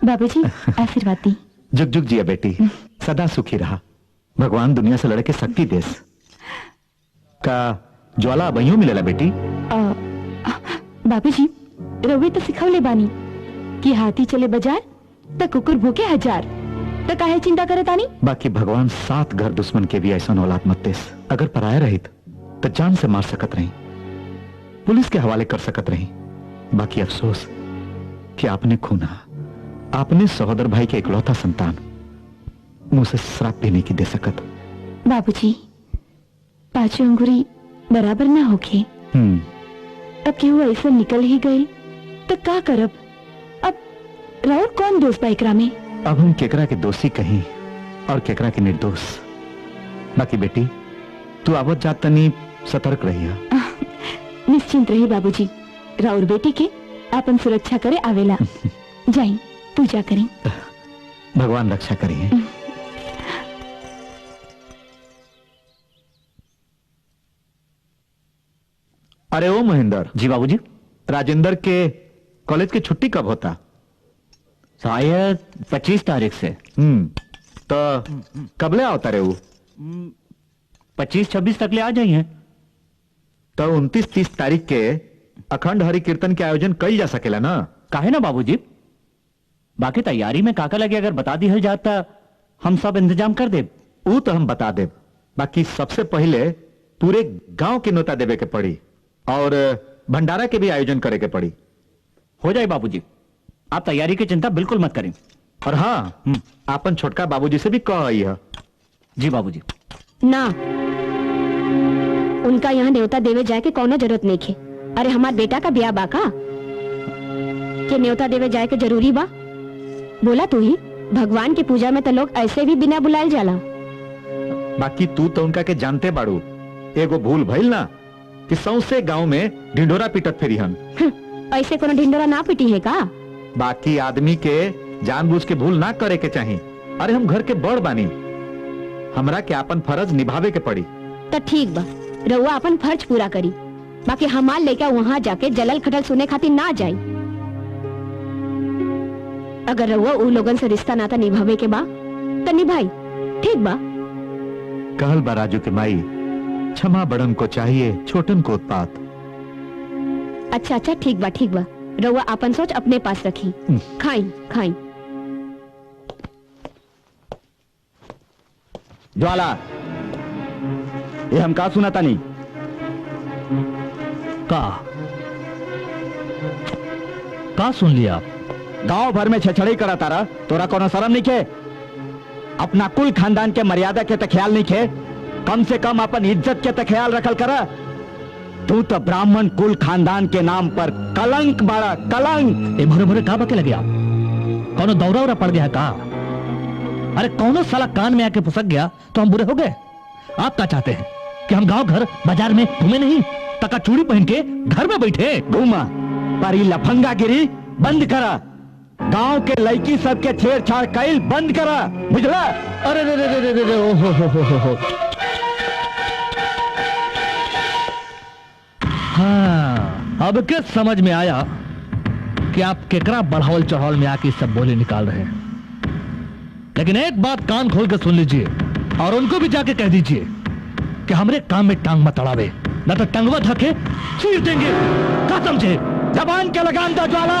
बाबूजी आशीर्वाद दी। जुग जुग जिया बेटी, सदा सुखी रहा। भगवान दुनिया से लड़के शक्ति देस का ज्वाला अबहियों मिलेला बेटी। बाबूजी रवे तो सिखवले बानी कि हाथी चले बाजार त कुकुर भूखे हजार, तो काहे चिंता करे तानी। बाकी भगवान 7 घर दुश्मन के भी ऐसा औलाद मत देस। अगर पराया रहित तो जान से मार सकत रही, पुलिस के हवाले कर सकत रही। बाकी अफसोस कि आपने खूना, आपने सहोदर भाई के इकलौता संतान मुंह से श्राप भी नहीं की दे सकत। बाबूजी पांचों अंगुरी बराबर ना होके, अब केहू ऐसा निकल ही गई तो का करब। अब राउर कौन दोस्त बा एकरा में। अब हम केकरा के दोषी कहीं और केकरा के निर्दोष। बाकी बेटी तू आवत जात तनी सतर्क रहिया। निश्चिंत रही बाबूजी, राउर बेटी के आपन सुरक्षा करे आवेला। जाई पूजा करें। भगवान रक्षा करिए। अरे ओ महेंद्र। जी बाबूजी। राजेंद्र के कॉलेज की छुट्टी कब होता। शायद 25 तारीख से। तो कबले आवता रे वो। 25-26 तक ले आ जाइए। तो 29-30 तारीख के अखंड हरि कीर्तन के आयोजन कल जा सकेला ना। काहे ना बाबूजी, बाकी तैयारी में काका लगे अगर बता दी जाता हम सब इंतजाम कर दे। वो तो हम बता दे। बाकी सबसे पहले पूरे गांव के न्योता देवे के पड़ी और भंडारा के भी आयोजन करे के पड़ी। हो जाए बाबूजी, आप तैयारी की चिंता बिल्कुल मत करें। और हाँ, आपन छोटका बाबूजी से भी कह आई है। जी बाबूजी। ना, उनका यहाँ न्योता देवे जाए के कौनो जरूरत नहीं खे। अरे हमार बेटा का ब्याह बाका के न्योता देवे जाए के जरूरी बा। बोला तू ही, भगवान की पूजा में तो लोग ऐसे भी बिना बुलाए जाला। बाकी तू तो उनका के जानते बाड़ू। एगो भूल भइल ना कि सौसे गांव में ढिंडोरा पिटत फेरी हन। ऐसे कोनो ढिंडोरा ना पिटी है का। बाकी आदमी के जानबूझ के भूल ना करे के चाहिए। अरे हम घर के बड़ बानी, हमरा के अपन फर्ज निभावे के पड़ी। तो ठीक बा, रउआ अपन फर्ज पूरा करी। बाकी हमार लेके वहाँ जाके जलल खटल सुने खातिर ना जाई। अगर रउआ उ लोगन से रिश्ता नाता निभावे के बा तो निभाई, ठीक बा। कहल बा राजू के माई, क्षमा बड़न को चाहिए छोटन को उत्पात। अच्छा अच्छा ठीक बा ठीक बा। रउआ अपन सोच अपने पास रखी। खाई खाई। ज्वाला, ये हम का सुना तानी का सुन लिया आप। गांव भर में छछड़ई करा तारा, तोरा कोनो शर्म नहीं खे। अपना कुल खानदान के मर्यादा के तो ख्याल नहीं खे, कम से कम अपन इज्जत के तो ख्याल रखल करा। तू तो ब्राह्मण कुल खानदान के नाम पर कलंक बड़ा कलंक। भरे भरे का बके लगे आप, कौनो दौरा उरा पड़ गया का। अरे कौनो साला कान में आके फुसक गया तो हम बुरे हो गए। आप क्या चाहते हैं कि हम गांव घर बाजार में घूमे नहीं, तका चूड़ी पहन के घर में बैठे घूमा। पर ये लफंगा गिरी बंद करा। गांव के लड़की सबके छेड़छाड़ कैल बंद करा, बुझला। अरे रे रे रे रे रे हो। हाँ, अब के समझ में आया कि आप केकरा बढ़ावल चढ़ावल में आके सब बोले निकाल रहे हैं। लेकिन एक बात कान खोल के सुन लीजिए और उनको भी जाके कह दीजिए कि हमरे काम में टांग मत अड़ावे, न तो टंगवा धके चीर देंगे। क्या समझे। जबान के लगाम दो ज्वाला।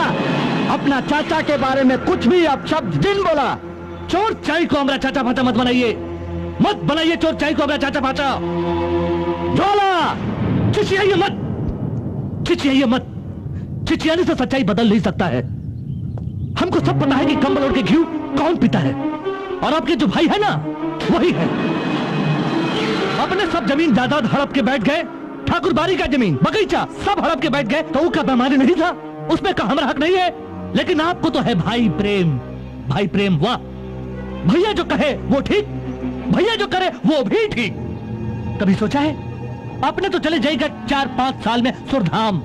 अपना चाचा के बारे में कुछ भी अपशब्द जिन बोला। चोर चाई को हमारा चाचा फाचा मत बनाइए, मत बनाइए चोर चाई को हमारा चाचा फाचा। ज्वाला चिचियाइए मत, चिचियाइए मत। चिचियाने से सच्चाई बदल नहीं सकता है। हमको सब पता है कि कंबल ओढ़ के घी कौन पीता है, और आपके जो भाई है ना वही है। अपने सब जमीन जायदाद हड़प के बैठ गए, ठाकुर बारी का जमीन बगीचा सब हड़प के बैठ गए। तो उसका बेमानी नहीं था, उसमें का हमारा हक नहीं है। लेकिन आपको तो है भाई प्रेम, भाई प्रेम। वाह, भैया जो कहे वो ठीक, भैया जो करे वो भी ठीक। कभी सोचा है आपने तो चले जाएगा 4-5 साल में सुरधाम,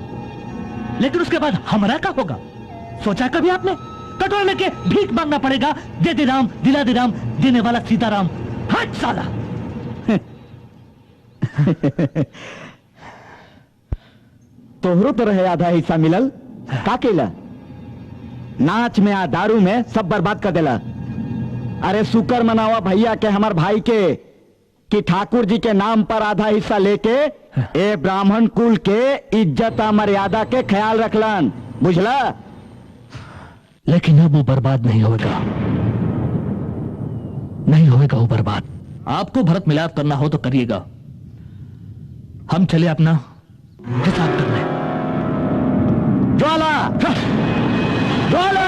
लेकिन उसके बाद हमारा क्या होगा। सोचा कभी आपने। कटोरा लेके भीख मांगना पड़ेगा, दे दे राम दिला दे राम, देने वाला सीताराम। हट साला। तोहरो तो रहे आधा हिस्सा मिलल का केला। नाच में आ दारू में सब बर्बाद कर देला। अरे शुक्र मनावा भैया के हमार भाई के कि ठाकुर जी के नाम पर आधा हिस्सा लेके ए ब्राह्मण कुल के इज्जत मर्यादा के ख्याल रखलन, बुझला। लेकिन अब वो बर्बाद नहीं होगा, नहीं होगा वो बर्बाद। आपको भरत मिलाप करना हो तो करिएगा, हम चले अपना हिसाब करने। ज्वाला, ज्वाला।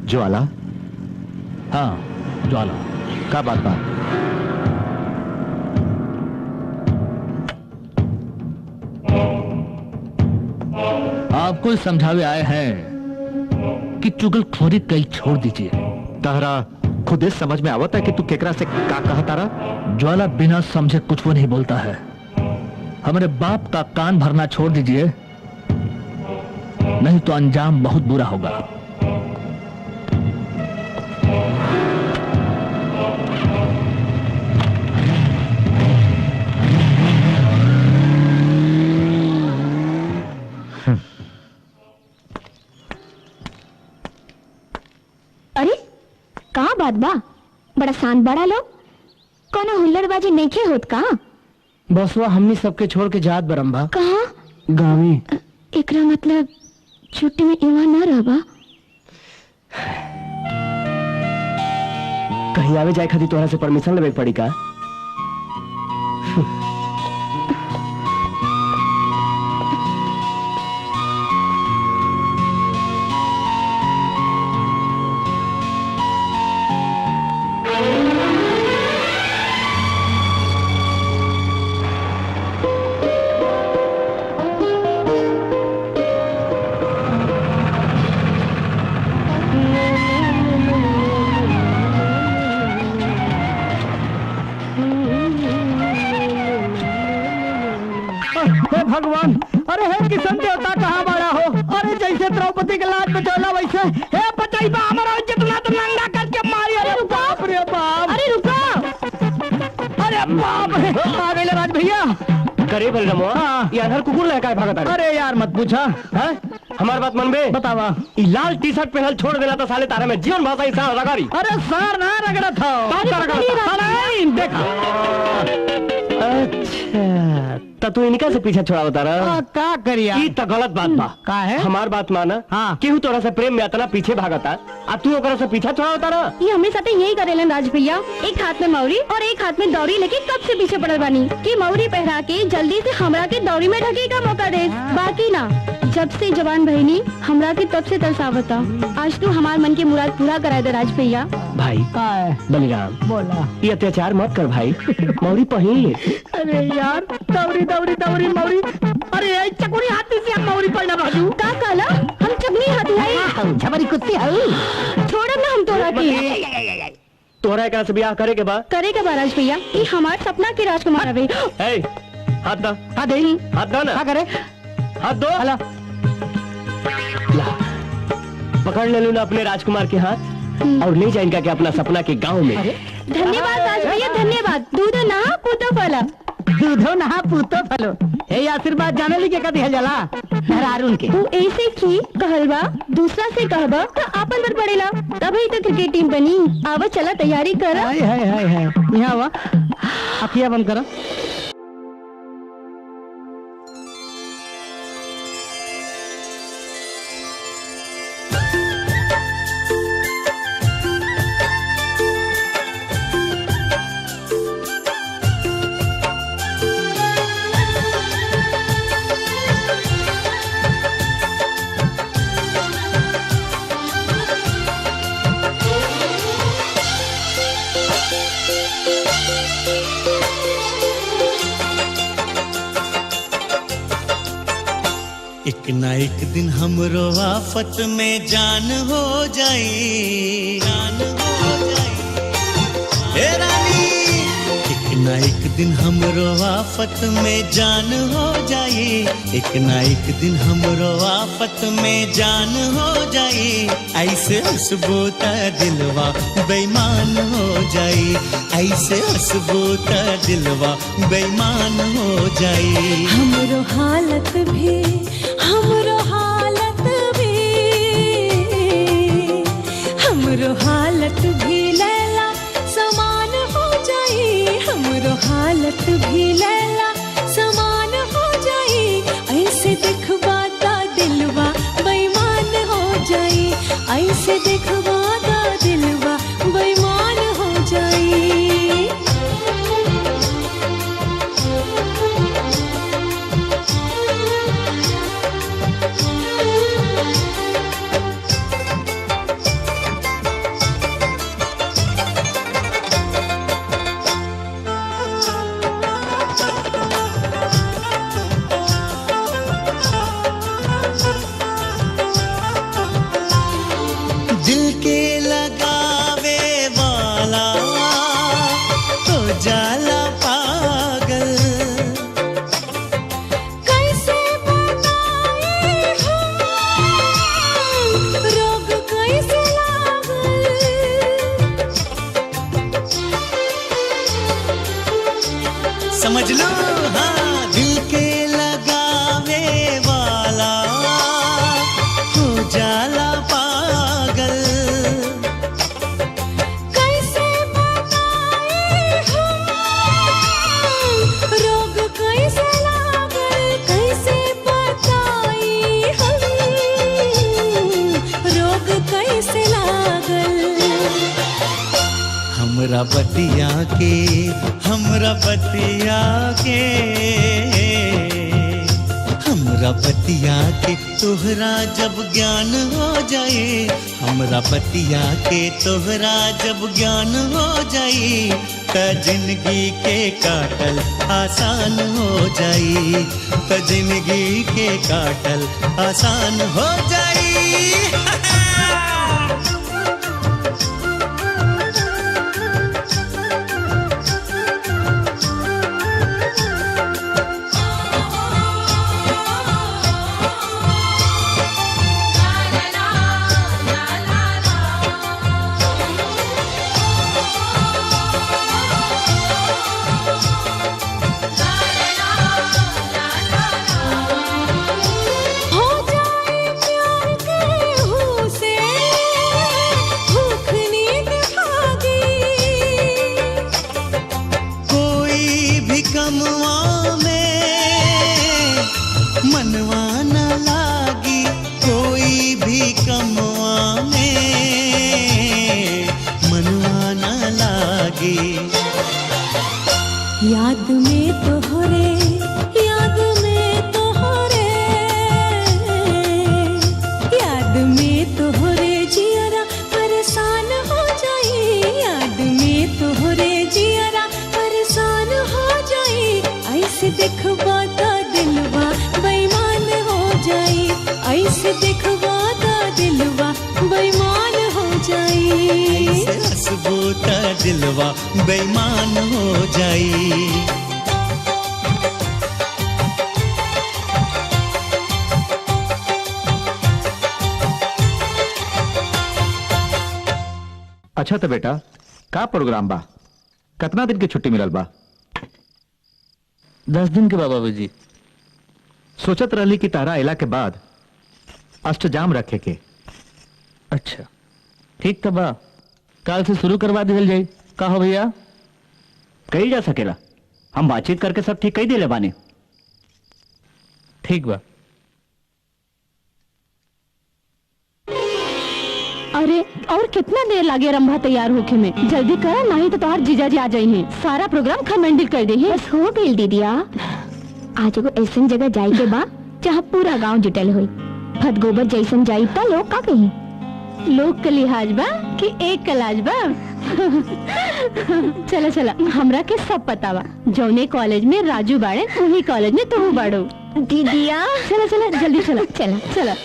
ज्वाला? हाँ ज्वाला, क्या बात बा? आपको समझावे आए हैं कि चुगलखोरी कल छोड़ दीजिए। तहरा खुद इस समझ में आवता है कि तू केकरा से का कहा तारा? ज्वाला बिना समझे कुछ वो नहीं बोलता है। हमारे बाप का कान भरना छोड़ दीजिए, नहीं तो अंजाम बहुत बुरा होगा। अरे कहाँ बात बा? बड़ा शांत बड़ा लोग, कोनो हुल्लड़बाजी नहीं होत का? बसवा हमनी सबके छोड़ के जात बरम्बा। कहाँ? गाँवी। एकरा मतलब छुट्टी में इवा ना रहबा? कहीं आवे जाए खातिर तोहरा से परमिशन लेवे पड़ी का? भगवान, अरे हे किशन देवता कहाँ बड़ा हो? अरे जैसे द्रौपदी के लाज बचौला वैसे हे बचैबा हमारा जितना तो नंगा करके मारी। अरे बाप रे बाप, अरे रुको, अरे बाप रे, आ गए राज भैया। करे बल रमो, ये अनहर कुकुर लगा है भागता। अरे यार मत पूछा, हमार बात मन बे बतावा। ये लाल टी शर्ट पहनल छोड़ देना तो साले तारा में जीवन भाषा ही सार रगारी। अरे सार ना रगड़ा था, अच्छा तो तू इनका से पीछा छोड़ा बता रहा? का करिया? ये तो गलत बात बा। का है? हमार बात माना। हाँ। केहू तोरा से प्रेम में इतना पीछे भागता, आ तू ओकरा से पीछा छोड़ा बता रहा? ये हमें साथे यही करेलन राज भैया, एक हाथ में मौरी और एक हाथ में दौरी लेके कब से पीछे पड़ल बानी कि मौरी पहरा के जल्दी से हमरा के दौरी में ढके का मौका दे। बाकी ना, जब से जवान बहनी हमरा के तब से तरसावता। आज तू हमार मन की मुराद पूरा करा दे राज भैया। भाई बलिराम बोला, ये अत्याचार मत कर भाई, मौरी पहिन। अरे यार दौरी दौरी दौरी मौरी, अरे चकोरी हाथी से हम मौरी पड़ना बाजू का काला, हम चगनी हाथी है, झबरी कुत्ती है। छोड़ब ना हम तोरा के। तोरा एकरा से ब्याह करे के बा? करे के बा राज भैया, ये हमार सपना के राजकुमार हवे। हाथ दा, हाथ दे, हाथ दा ना। करे हाथ दो। ला पकड़ ले लो ना अपने राजकुमार के हाथ और ले जा इनका के अपना सपना के गांव में। धन्यवाद राज भैया, धन्यवाद। दूधो नहा पूतो फला, दूधो नहा पूतो फलो। हे आशीर्वाद जाने ली के का दिया जाला मेहरारून के। तू ऐसे की कहलबा, दूसरा से कहबा तो आपन पर पड़ेला, तभी तो क्रिकेट टीम बनी। आवा चला तैयारी कर। हाय हाय हाय हाय, यहाँ वा अखिया बंद करो। एक ना एक दिन हमरो आफत में जान हो जाई, जान हो जाई हे रानी। एक ना एक दिन हमरो आफत में जान हो जाई, एक ना एक दिन हमरो आफत में जान हो जाई। ऐसे हंसबो त दिलवा बेईमान हो जाई, ऐसे हंसबो त दिलवा बेईमान हो जाई। हमरो हालत भी, हमरो हालत भी, हमरो हालत भी लैला समान हो जाई, हमरो हालत भी लैला समान हो जाई। ऐसे देखबा ता दिलवा बेईमान हो जाई, ऐसे देखबा ता दिलवा बेईमान हो जाई। दिल के लगावे वाला तो जाला पागल, कैसे बताए हम रोग कैसे लागल, समझ लो हाँ। दिल के लगावे वाला हो जाला पागल, कैसे बताए हम रोग कैसे लागल, कैसे बताई हम रोग कैसे लागल। हमरा बतिया के, हमरा बतिया के, हमरा बतिया के तोहरा जब ज्ञान हो जाए, हमरा बतिया के तोहरा जब ज्ञान हो जाई, त जिंदगी के काटल आसान हो जाई, त जिंदगी के काटल आसान हो जाई। हो जाए प्यार के हूँ से भूख नींद भागी, कोई भी कमवा में मनवा न लागी, कोई भी कमवा में मनवा न लागी। याद में तोहरे, याद में तोहरे, याद में तोहरे जियरा परेशान हो जाई, याद में तोहरे जियरा परेशान हो जाई। ऐसे देखबा ता दिलवा बेईमान हो जाई, ऐसे देखबा ता दिलवा बेईमान हो जाई। ऐसे हंसबो त दिलवा बेईमान हो जाई। अच्छा तो बेटा का प्रोग्राम बा, कितना दिन की छुट्टी मिलल बा? 10 दिन के बाबा जी। सोचत रहली कि तारा इला के बाद अष्टजाम रखे के। अच्छा ठीक तो बा, काल से शुरू करवा दिल जाई। का हो भैया? कही जा सकेला, हम बातचीत करके सब ठीक कही दिले बानी। ठीक बा। अरे और कितना देर लागे रंभा तैयार होके में? जल्दी करा, नहीं तो तोहार जीजाजी आ जाई हैं, सारा प्रोग्राम खमंडिल कर दे हैं। बस हो गई दीदिया। आज एगो ऐसन जगह जाई के बा जहाँ पूरा गांव जुटल हुई। फत गोबर जैसन जाई त लोग का कही? लोग का लिहाज बा कि एक कलाज बा। चला चला, हमरा के सब पता बा। जौने कॉलेज में राजू बाड़े वही कॉलेज में तू बाड़ो। दीदिया चला चला जल्दी चला चला चला।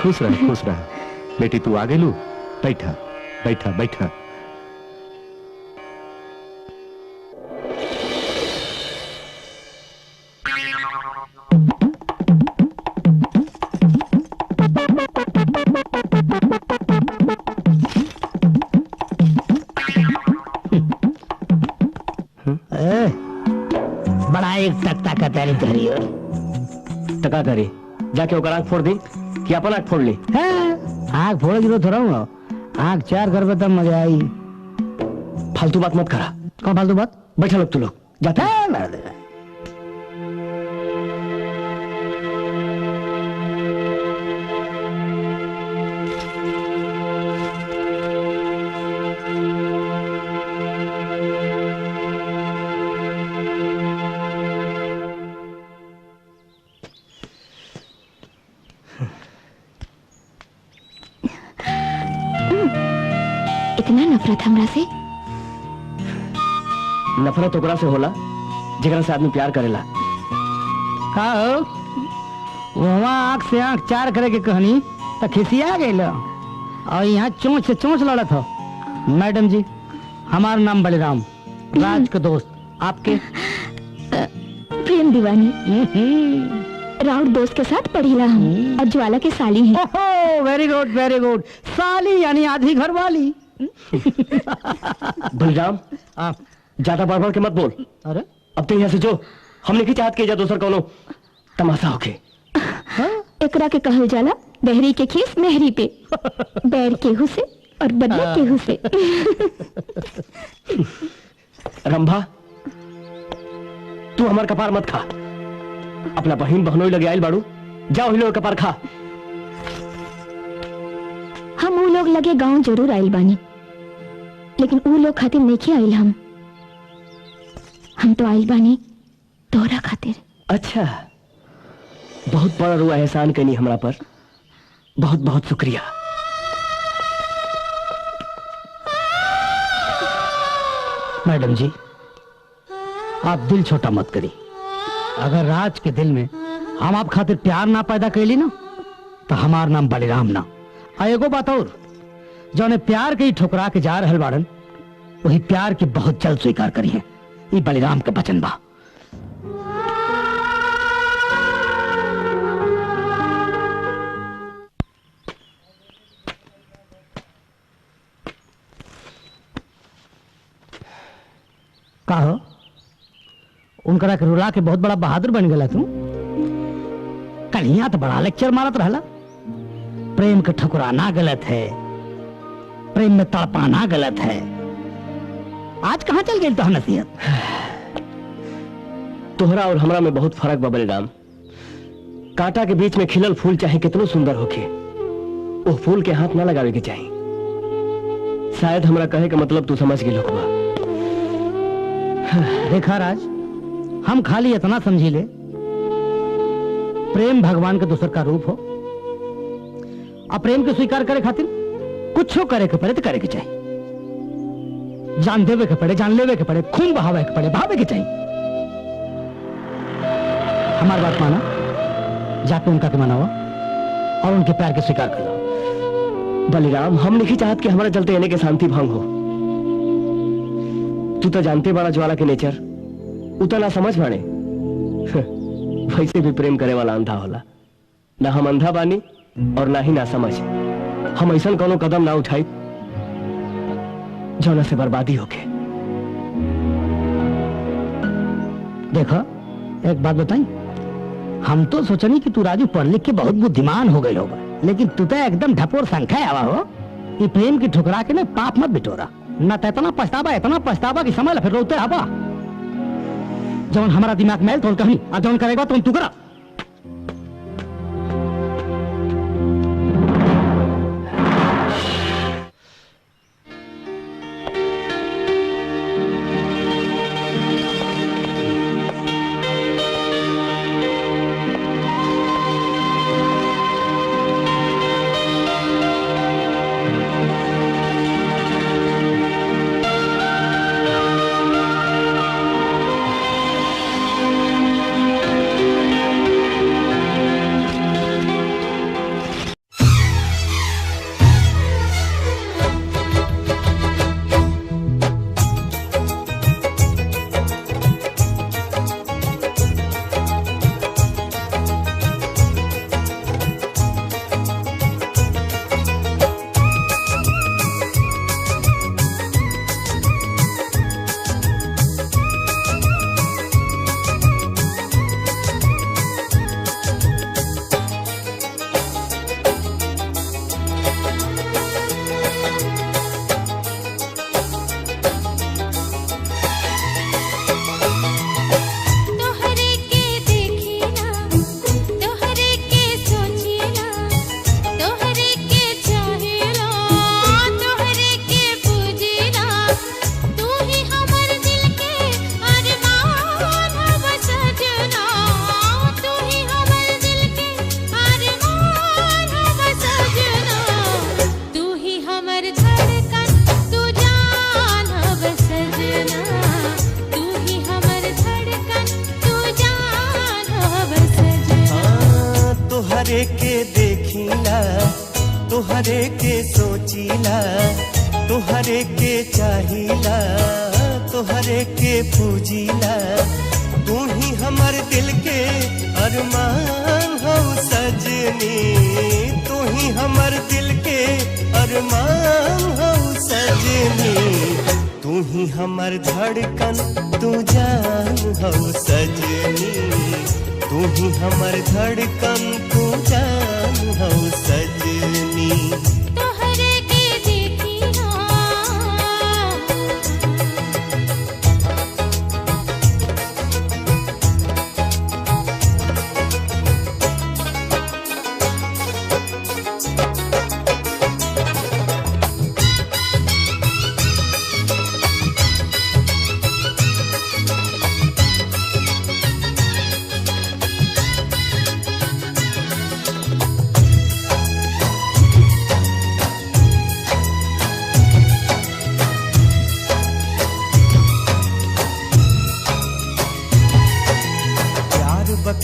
खुश रह बेटी, तू आ गेलू। बैठा बैठा बैठा। बड़ा एक टकता का तैयारी करी हो। टका करी जाके ओकर आँख फोड़ दी कि अपन आँख फोड़ ली? आँख फोड़ गिरो थोड़ा हूँ, आँख चार करबे तब मजा आई। फालतू बात मत करा। कौन फालतू बात? बैठा लोग, तू लोग जाता है। इतना नफरत हमरा से? नफरत ओकरा से होला जेकरा से आदमी प्यार करेला। का हो वहाँ आँख से आँख चार करे के कहनी तो खिसिया गई और यहाँ चोंच से चोंच लड़त हो। मैडम जी, हमारा नाम बलिराम, राज के दोस्त। आपके? प्रेम दीवानी। राउत दोस्त के साथ पढ़ीला हम और ज्वाला के साली हैं। ओहो, वेरी गुड वेरी गुड। साली यानी आधी घर वाली। बलराम, ज्यादा बार बार के मत बोल। अरे अब तो यहाँ से जो हमने की चाहत के जा दूसर कोनो तमाशा होके। एकरा के कहल जाला बहरी के खीस मेहरी पे, बैर केहू से और बदला केहू से। रंभा, तू हमार कपार मत खा। अपना बहन बहनोई लगे आइल बाड़ू, जाओ ही लोग कपार खा। हम वो लोग लगे गांव जरूर आइल बानी, लेकिन वो लोग खातिर नहीं आइल। हम तो आइल बानी तोरा खातिर। अच्छा, बहुत बड़ा रुआ एहसान कनी हमरा पर। बहुत बहुत शुक्रिया। मैडम जी, आप दिल छोटा मत करी। अगर राज के दिल में हम आप खातिर प्यार ना पैदा कैली ना तो हमार नाम बलिराम ना। एगो बात और, जौने प्यार के ही ठुकरा के जा रहल बाड़न वही प्यार के बहुत जल्द स्वीकार करी है। ये बलिराम के वचन बा। का हो उनकरा के रुला के बहुत बड़ा बहादुर बन गया तू। कल यहाँ तो बड़ा लेक्चर मारत रहला। प्रेम के ठुकराना गलत है, प्रेम में तड़पाना गलत है। आज कहाँ चल गई तो नसीहत? तोहरा और हमरा में बहुत फर्क बा बलिराम। कांटा के बीच में खिलल फूल चाहे कितनो सुंदर होके, वो फूल के हाथ ना लगावे के चाहिए। शायद हमरा कहे का मतलब तू समझ गई लोग। देखा राज, हम खाली इतना समझी ले प्रेम भगवान के दूसर का रूप हो। और प्रेम के स्वीकार करे खातिर कुछ करे के पड़े तो करे के चाहिए। जान देवे के पड़े, जान लेवे के पड़े, खून बहावे के पड़े, बहावे के चाहिए। हमारी बात माना, जाके उनका के मनाओ और उनके प्यार के स्वीकार करो। बलिराम, हम नहीं चाहत कि हमारे चलते इन्हें के शांति भंग हो। तू तो जानते बड़ा ज्वाला के नेचर, उतना समझ बाड़े। वैसे भी प्रेम करे वाला अंधा होला। ना हम अंधा बानी और ना ही ना समझ। हम ऐसा कोनो कदम ना उठाई जौना से बर्बादी होके। देखो एक बात बताई, हम तो सोचनी कि तू राजू पढ़ लिख के बहुत बुद्धिमान हो गई होगा, लेकिन तू तो एकदम ढपोर संख्या आवा हो। ये प्रेम की ठुकरा के ना पाप मत बिटोरा। ना तो इतना पछतावा कि समझ फिर रोते हवा। जौन हमारा दिमाग मैल तो कहीं और जौन करेगा तो तू करा। मांगीला तोहरे के चाहिला तोहरे के पूजीला तू ही हमर दिल के अरमान हो सजनी तू ही हमर दिल के अरमान हो सजनी तू ही हमर धड़कन तू जान हो सजनी तू ही हमर धड़कन तू जान हो सजनी तोहरे के देखी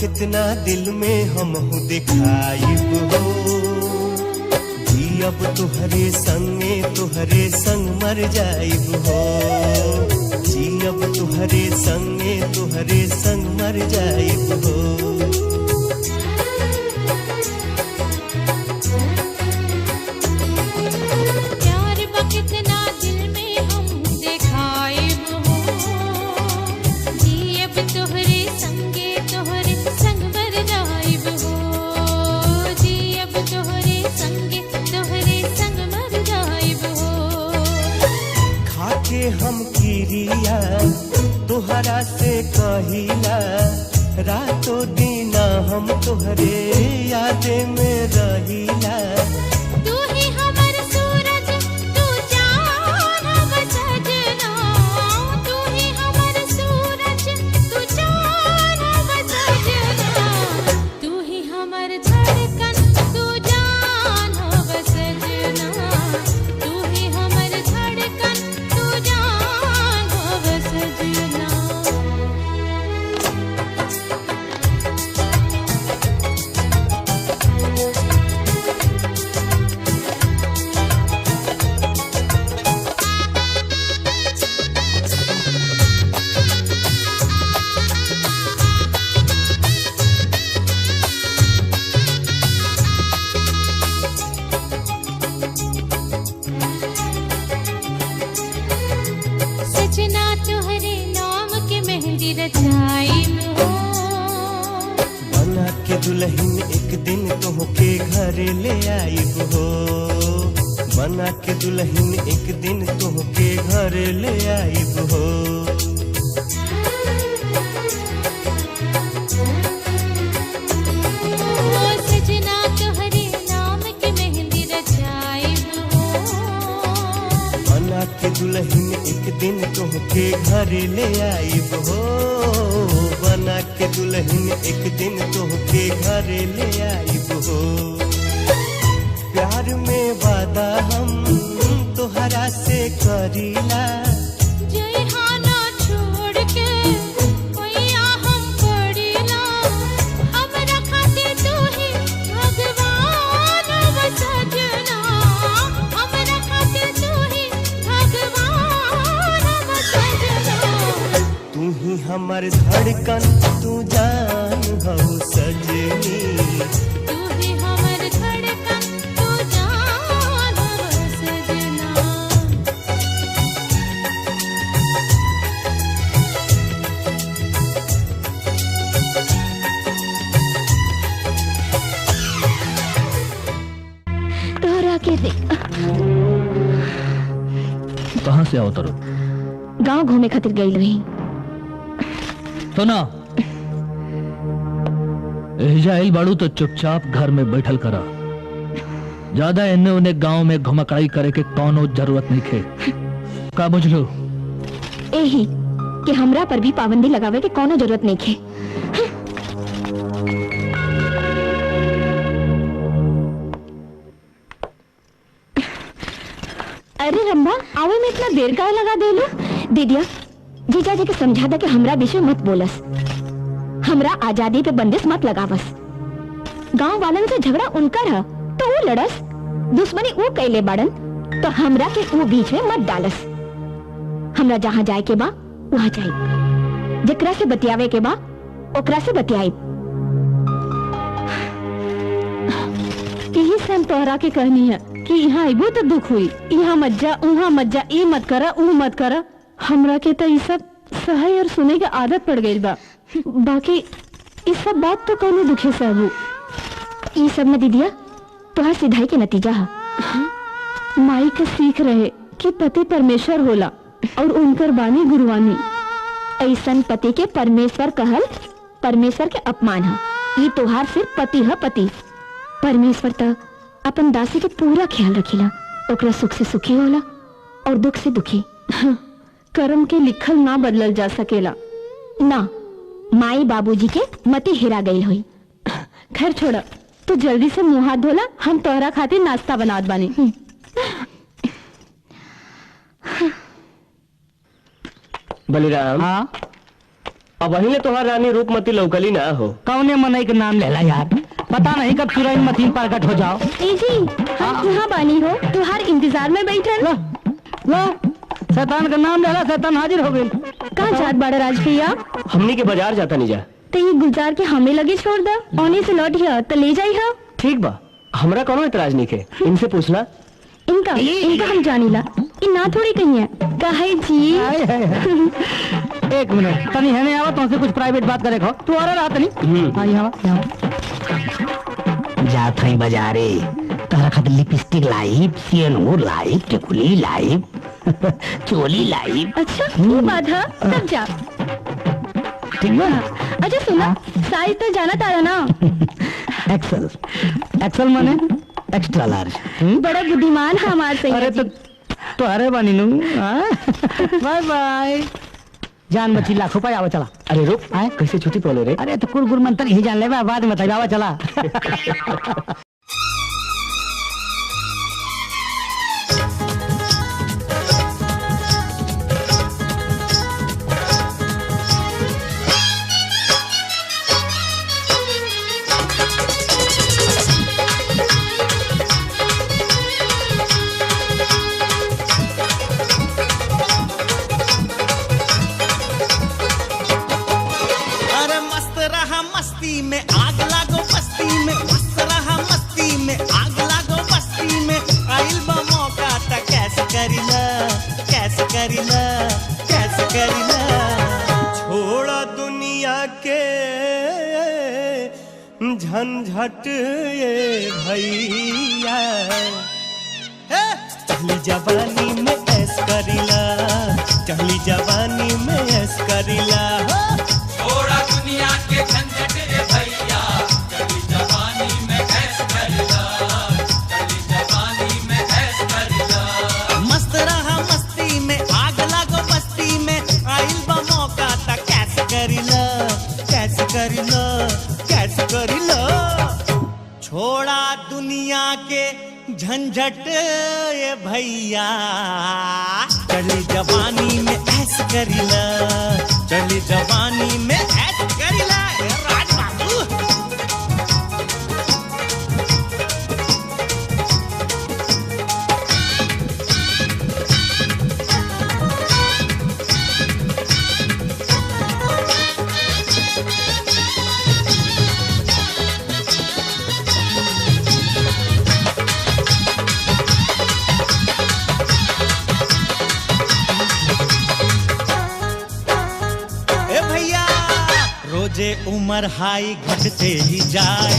कितना दिल में हम दिखाइब हो जी अब तुहरे संग मर जाइब हो जी अब तुहरे संग मर जाइब हो प्यार बा कितना दिल में हम दिखाइब हो जी अब तोहरे संगे तोहरे संग मर जाइब हो जी अब तोहरे संगे तोहरे संग मर जाइब हो खाके हम किरिया तोहरा से कहिला रातों दीना हम तोहरे यादे में रहिला तू ही हमर सूरज तू चांद हम सजना तू ही हमर सूरज तू चांद हम सजना तू ही हमर धड़कन तू जान हम सजना तू ही हमर धड़कन तू जान हम सजना सजना तोहरे नाम के मेहंदी रचाइब हो बना के दुल्हन एक दिन तोहके घर ले आइब हो बना के दुल्हन एक दिन तोहके घर ले आइब हो ओ सजना तोहरे नाम के मेहंदी रचाइब हो बना के दुल्हन एक दिन तोहके घर ले आइब हो बना के दुल्हन एक दिन तोहके घर ले आइब हो प्यार में वादा हम तोहरा से करीला जइहाना छोड़ के कोइया हम पड़ीला हमरा खातिर तू ही भगवान हो सजना हमरा खातिर तू ही भगवान हो सजना तू ही हमर धड़कन तू जान हो सजनी तू ही हमर धड़कन तू जान हो सजना तोहरा के देख कहाँ से आओ तरो? गांव घूमे खातिर गई रही सुना एहिजा आइल बाड़ू तो चुपचाप घर में बैठल करा ज्यादा इन्ने उन्हें गांव में घुमकड़ाई करे के कौनो जरूरत नहीं खे का बुझलो यही कि हमरा पर भी पाबंदी लगावे के कोनो जरूरत नहीं खे अरे रंबा आवे में इतना देर का लगा दे लो दीदिया जीजा जी के समझा दे कि हमरा बीच में मत बोलस हमरा आजादी पे बंदिश मत लगावस गांव वालन से झगड़ा उनकर है तो वो लड़स दुश्मनी वो कैले बाड़न तो हमरा के वो बीच में मत डालस। हमरा जहाँ जाए के बा वहाँ जाए, जकरा से बतियावे के बा ओकरा से बतियाई। यही से हम तोहरा के कहनी है कि यहाँ आइबो तो दुख हुई, यहाँ मत जा वहाँ मत जा, ये मत करा वो मत करा। हमरा के तो ये सब सहे और सुने के आदत पड़ गई बा। बाकी ये सब बात तो कौनो दुखे सहबू। ये सब न दीदिया तोहर सिधाई के नतीजा है। माई के सीख रहे कि पति परमेश्वर होला और उनकर बानी गुरुवानी। ऐसन पति के परमेश्वर कहल परमेश्वर के अपमान है। ये तोहार सिर्फ पति है पति। परमेश्वर तो अपन दासी के पूरा ख्याल रखेला, ओकरा सुख से सुखी होला और दुख से दुखी। कर्म के लिखल ना बदलल जा सकेला ना। माई बाबूजी के मति हिरा गई हुई। खैर छोड़ा, तू जल्दी से मुंह हाथ धोला, हम तोहरा खातिर नाश्ता बनावत बानी। बलिराम, हाँ अब वही तोहार रानी रूपमती लौकली ना हो। कौने मनई के नाम लेला यार, पता नहीं कब तुरंत मतीन प्रकट हो जाओ। ए जी, हम यहाँ बानी हो, तुहार इंतजार में बैठल। लो शैतान का नाम लेला, शैतान हाजिर हो गई। कहाँ जात बाड़ा राज भैया? हमनी के बाजार जाता नहीं जा। तो ये गुलजार के हमें लगे छोड़ दा, ओने से लौट गया तो ले जाई हा। ठीक बा, हमरा कोनो एतराज नहीं के, इनसे पूछना। इनका हम जानीला, इन ना थोड़ी कही है। कहे जी एक मिनट तनी है नहीं आवा, तुमसे कुछ प्राइवेट बात करे खो। तू आ रहा तनी। हाँ यहाँ जात हई बाजारे, तारा खातिर लिपस्टिक लाइब, सियनूर लाइब, टिकुली लाइब, चोली लाइब। अच्छा ये बात है, तब जा। ठीक बा। अच्छा सुना, साइज तो जाना तारा ना। एक्सेल, एक्सेल माने एक्स्ट्रा लार्ज। बड़ा बुद्धिमान है हमारे सही। अरे तो अरे बानी नू। Bye bye. जान बची लाखों पाए। आवा चला। अरे रुक, कैसे छुट्टी बोले रे? अरे तो कुरकुर मंत्र ही जान ले, बाद में बताइए। आवा चला। मस्ती में आग लागो बस्ती में, मस्त रहा मस्ती में आग लागो बस्ती में। आइल बा मौका ता कैसे करिला, कैसे करिला, कैसे करिला। छोड़ा दुनिया के झंझट ये भैया, चली जवानी में ऐस करिला, चली जवानी में ऐस करिला। थोड़ा दुनिया के झंझट रे भैया, चली जवानी में ऐस करिला, चली जवानी में ऐस करिला। मस्त रहा मस्ती में आग लागो बस्ती में। आइल बा मौका ता कैसे करिला, कैसे करिला, कैसे करिला। छोड़ा दुनिया के झंझट ये भैया, चली जवानी में ऐस करिला, चली जवानी में ऐस करिला। राज बाबू रोजे उम्र हाई घटते ही जाए,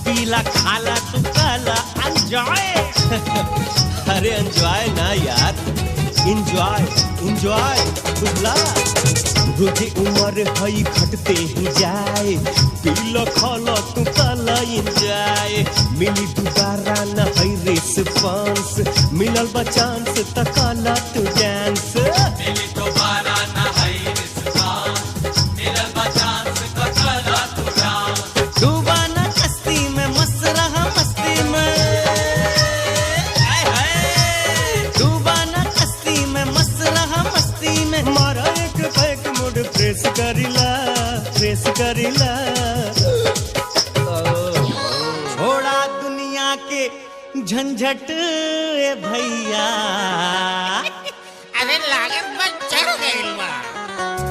पीला खाला तू काला एंजॉय। अरे एंजॉय ना यार, एंजॉय एंजॉय बुझला। रोजे उम्र हाई घटते ही जाए, पीला खाला तू काला एंजॉय। मिली दोबारा न है रिस्पांस, मिलल बा चांस त काला तू डांस। मिली दोबारा ना है रिस्पांस, मिलल बा चांस त काला तू डांस। डूबा ना कश्ती में, मस्त रहा मस्ती में। हाय हाय, डूबा ना कश्ती में, मस्त रहा मस्ती में। मारा एक पैक मूड फ्रेश करिला, फ्रेश करिला। छोड़ा दुनिया के झंझट ए भैया अरे लागत बस चढ़ गइल बा।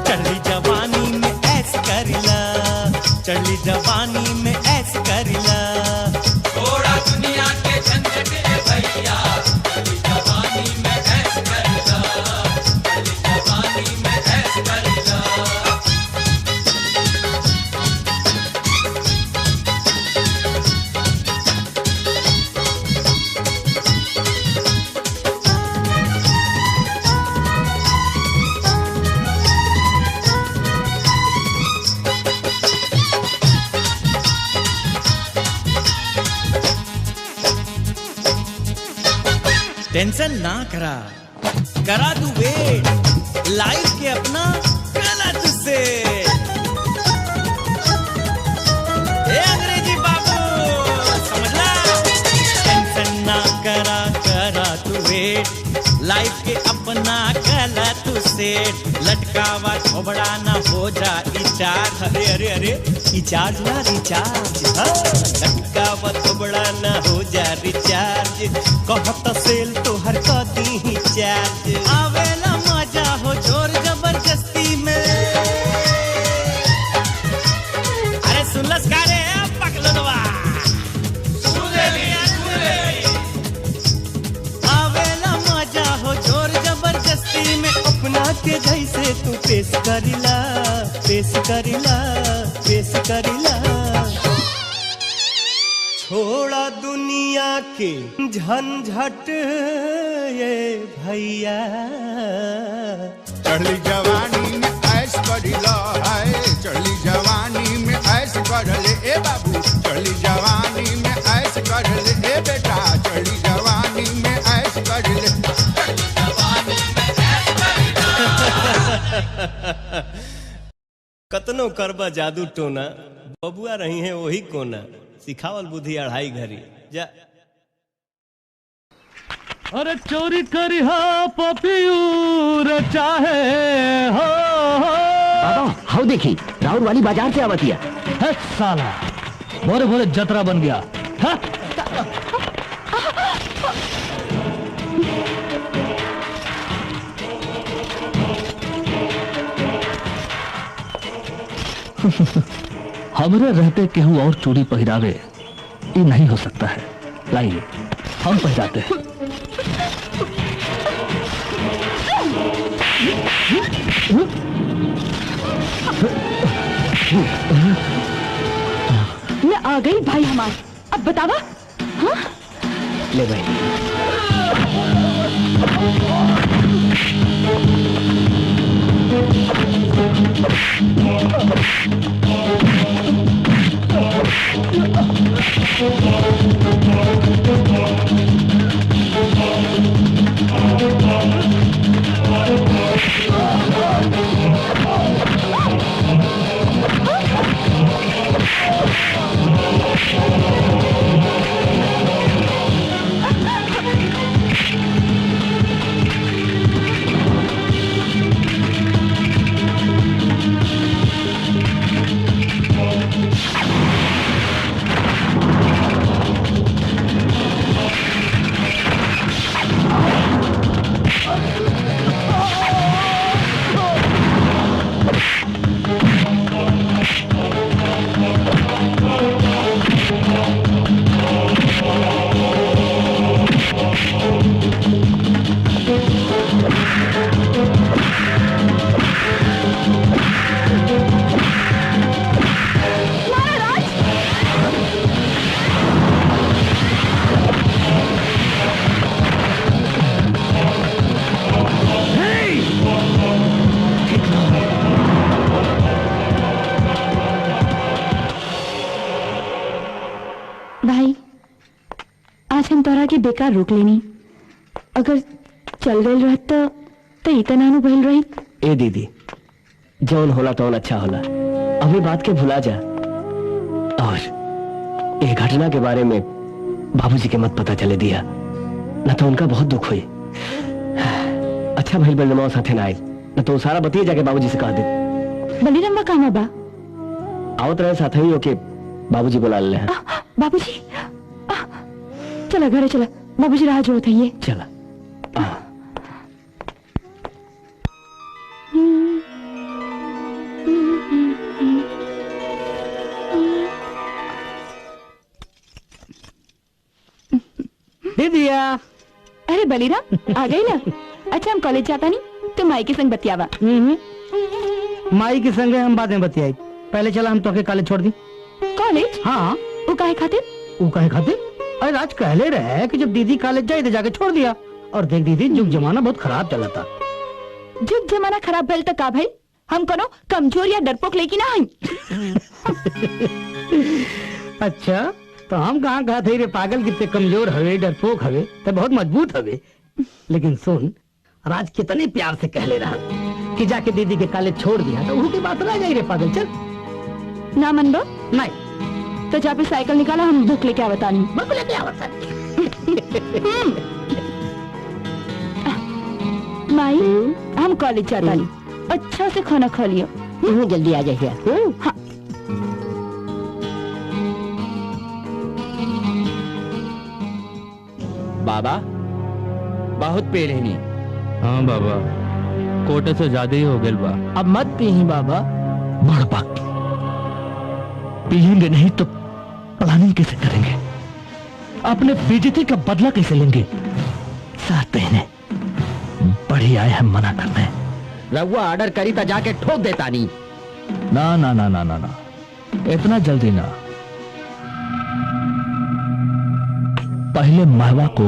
चढ़ी जवानी में ऐस करिला, चढ़ी जवानी में ऐस करिला। थोड़ा दुनिया के झंझट ए भैया, चली जवानी में ऐस करिला, चली जवानी में ऐस करिला। टेंशन ना करा, करा तू वेट, लाइफ के अपना कला तुझसे। ए अंग्रेजी बाबू समझला, टेंशन ना करा, करा तू वेट, लाइफ के अपना कला तुझसे। लटकावा छोबड़ा ना हो जा रिचार्ज, अरे अरे अरे रिचार्ज ना रिचार्ज, लटकावा छोबड़ा ना हो जा रिचार्ज। कहत सेल तो हर कदी ही चार्ज, आवेला मजा हो जोर जबरदस्ती में। अरे सुनलस का रे पकलवा, आवेला मजा हो जोर जबरदस्ती में। अपना के जैसे तू पेश करिला, पेश करिला, पेश करिला। छोड़ा दुनिया के झंझट ये भैया, चढ़ी जवानी में ऐश करिला है, चढ़ी जवानी में ऐश कर ले ए बाबू, चढ़ी जवानी में ऐश कर ले ए बेटा, चढ़ी जवानी में ऐश कर ले। कतनो करबा जादू टोना, बबुआ रही है वही कोना। सिखावल बुद्धि अढ़ाई घरी जा। अरे चोरी करी हा पपियूर चाहे हो। बाबा हाउ देखी राहुल वाली बाजार से आवतिया है साला, भोरे भोरे जतरा बन गया है? हमरे रहते केहू और चूड़ी पहिरावे ये नहीं हो सकता है। लाइए हम पहिराते हैं। मैं आ गई भाई हमार, अब बतावा। हाँ ले भाई। भाई आज हम तोरा के बेकार रोक लेनी, अगर चल गई रहत तो इतना नु भइल रही। ए दीदी जौन होला तौन अच्छा होला, अभी बात के भुला जा। और ये घटना के बारे में बाबूजी के मत पता चले दिया, न तो उनका बहुत दुख हुई। अच्छा भइल बलरामा साथे ना आए, न तो सारा बतिया जाके बाबूजी से कह दे। बलिरामा कहाँ बा? आवत रहे साथ ही होके बाबूजी बुला ले हैं। बाबूजी चला घरे चला, बाबूजी राह जोत है ये। चला। दे दिया। अरे बलीराम आ गई ना। अच्छा हम कॉलेज जाता नहीं तो माई के संग बतियावा। माई के संग हम बाद में बतियाई, पहले चला हम तो के कॉलेज छोड़ दी। कॉलेज? हाँ। वो काहे खातिर? वो काहे खातिर? अरे राज कहले रहे कि जब दीदी कॉलेज जाए तो जाके छोड़ दिया। और देख दीदी जुग जमाना बहुत खराब चला था। जुग जमाना खराब भइल तो का भाई, हम कोनो कमजोर या डरपोक लेकी ना हई। अच्छा तो हम कहाँ कहा थे रे पागल, कितने कमजोर हवे, डरपोक हवे, तो बहुत मजबूत हवे। लेकिन सुन, राज कितने प्यार से कहले रहा कि जाके दीदी के कॉलेज छोड़ दिया, तो उनकी बात ना जाए रे पागल। चल ना मनबो? नहीं तो जा पे साइकिल निकाला, हम बुक लेके आवता नहीं। बुक लेके आवता माई हम कॉलेज जाता नहीं, अच्छा से खाना खा लियो। जल्दी आ जाइए। हाँ। बाबा बहुत पेड़ है नहीं। हाँ बाबा, कोटे से ज्यादा ही हो गए बा। अब मत पी बाबा। बड़ बात, पियेंगे नहीं तो प्लानिंग कैसे करेंगे, अपने बेइज्जती का बदला कैसे लेंगे। साथ बहने बड़ी आए हम मना करने। रघुआ ऑर्डर करी तो जाके ठोक देता नहीं। ना ना ना ना ना ना, इतना जल्दी ना। पहले महवा को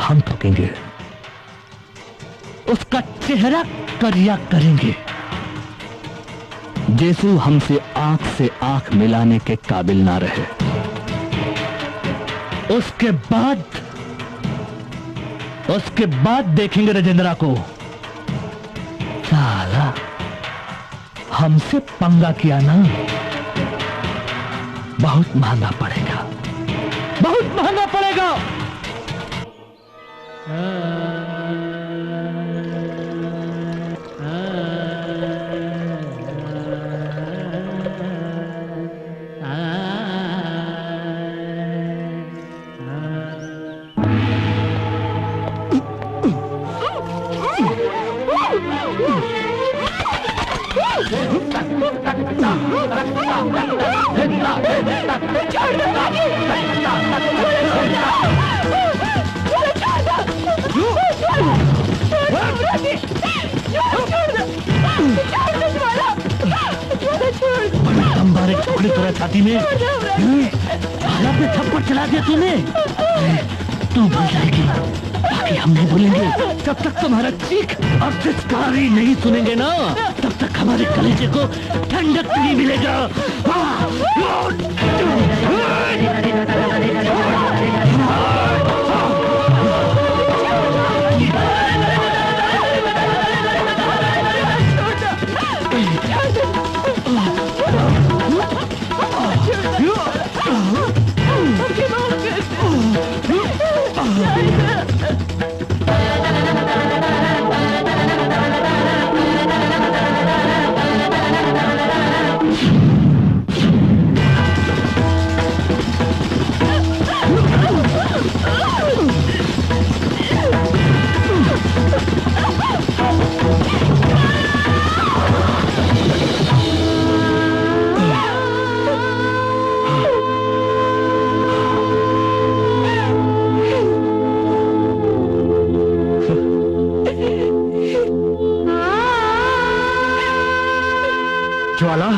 हम ठोकेंगे, उसका चेहरा करिया करेंगे, जैसू हमसे आंख से आंख मिलाने के काबिल ना रहे। उसके बाद देखेंगे राजेंद्रा को। साला हमसे पंगा किया ना, बहुत महंगा पड़ेगा, बहुत महंगा पड़ेगा। हमारे छोकरे तोरा छाती में भाला पे थप्पड़ चला दिया तूने। तू भूल जाएगी, बाकी हम नहीं भूलेंगे। जब तक तुम्हारा चीख और चित्कारी नहीं सुनेंगे ना, तब तक हमारे कलेजे को ठंडक नहीं मिलेगा। ज्वाला,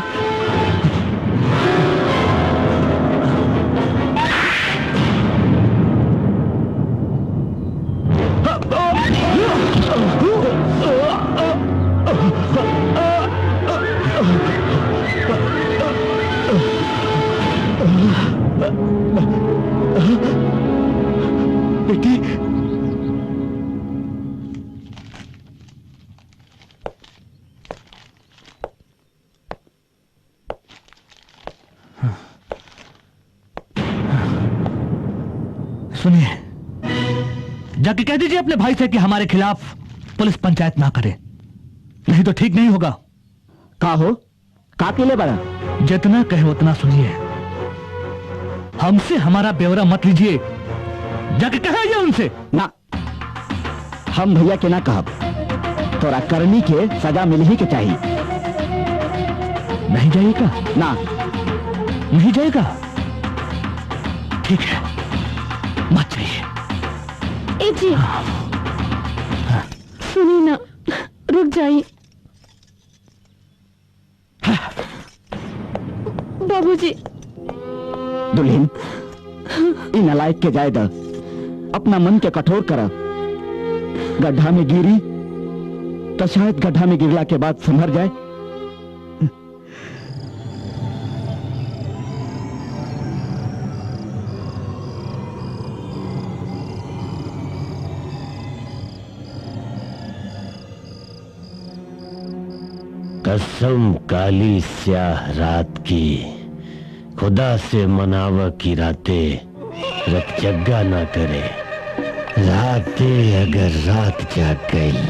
बेटी सुनिए, जाके कह दीजिए अपने भाई से कि हमारे खिलाफ पुलिस पंचायत ना करे, नहीं तो ठीक नहीं होगा। का हो का पीले बड़ा? जितना कहे उतना सुनिए, हमसे हमारा ब्यौरा मत लीजिए, जाके कहे उनसे। ना, हम भैया के ना कहब, तोरा करनी के सजा मिल ही के चाहिए। नहीं जाएगा? ना, नहीं जाएगा। ठीक है, मत जाइए। ए जी, सुनिए ना, रुक जाइए। बाबूजी। दुल्हन, इन नालायक के जायदा अपना मन के कठोर करा। गड्ढा में गिरी तो शायद गड्ढा में गिरला के बाद संभर जाए। कसम काली स्याह रात की, खुदा से मनावा की रातें रत जग्गा ना करे। रातें अगर रात जाग गई,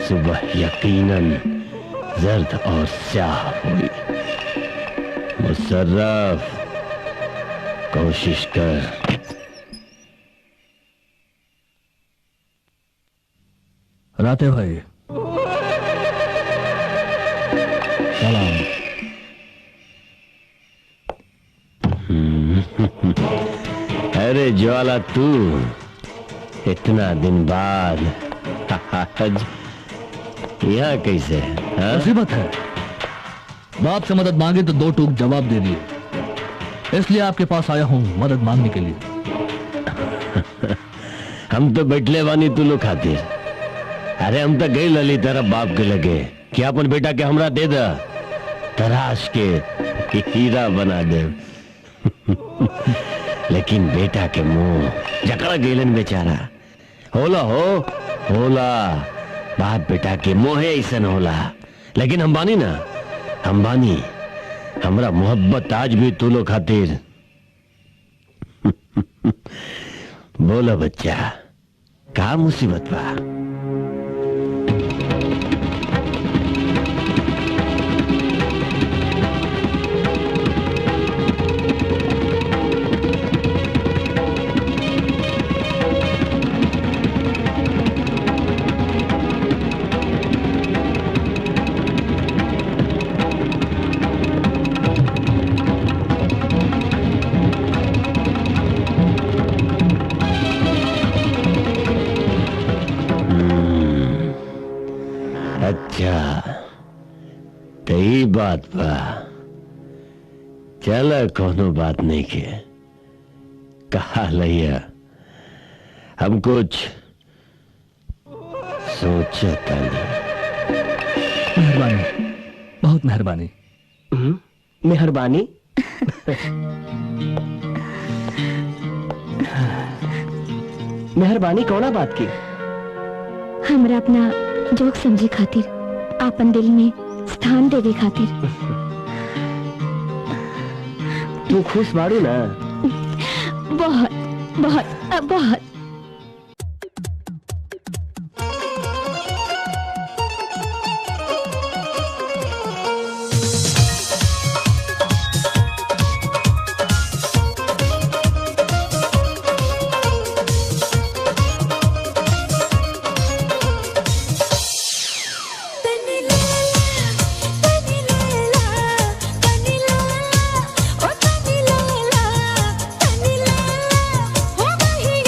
सुबह यकीनन जर्द और स्याह हुई। मुशर्रफ, कोशिश कर। राते भाई, सलाम। अरे ज्वाला, तू इतना दिन बाद आज यहाँ कैसे? मुसीबत है। बाप से मदद मांगे तो दो टूक जवाब दे दिए, इसलिए आपके पास आया हूँ मदद मांगने के लिए। हम तो बैठले वानी तू लोग खातिर। अरे हम तो गई लली तेरा बाप के लगे कि अपन बेटा के हमरा दे दा, तराश के हीरा बना दे। लेकिन बेटा के मुंह जकड़ा गेलन बेचारा। होला बाप बेटा के मोहे ऐसा होला। लेकिन हम बानी ना, हम बानी। हमरा मोहब्बत आज भी तू लोग खातिर। बोला बच्चा, का मुसीबत बा? अच्छा, तई बात बा। चल, कोनो बात नहीं के। कहा लैया, हम कुछ सोचता नहीं। मेहरबानी, बहुत मेहरबानी। मेहरबानी? मेहरबानी कौना बात की? हमरा अपना जोक समझे खातिर, आपन दिल में स्थान देवे खातिर। तू खुश बाड़ू ना? बहुत बहुत बहुत। ओ तनी लैला, हो गई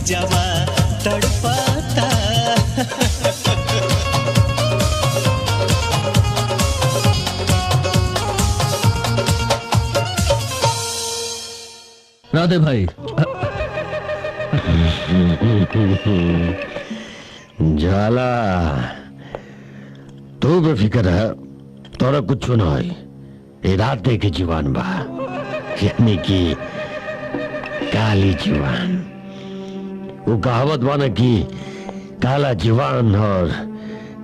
जवा तड़पाता। राधे भाई। झाला तू बेफिक्र है, तोरा कुछ ना होई। ये राते के जीवान बा, यानी कि काली जीवान। वो कहावत बना कि काला जीवान और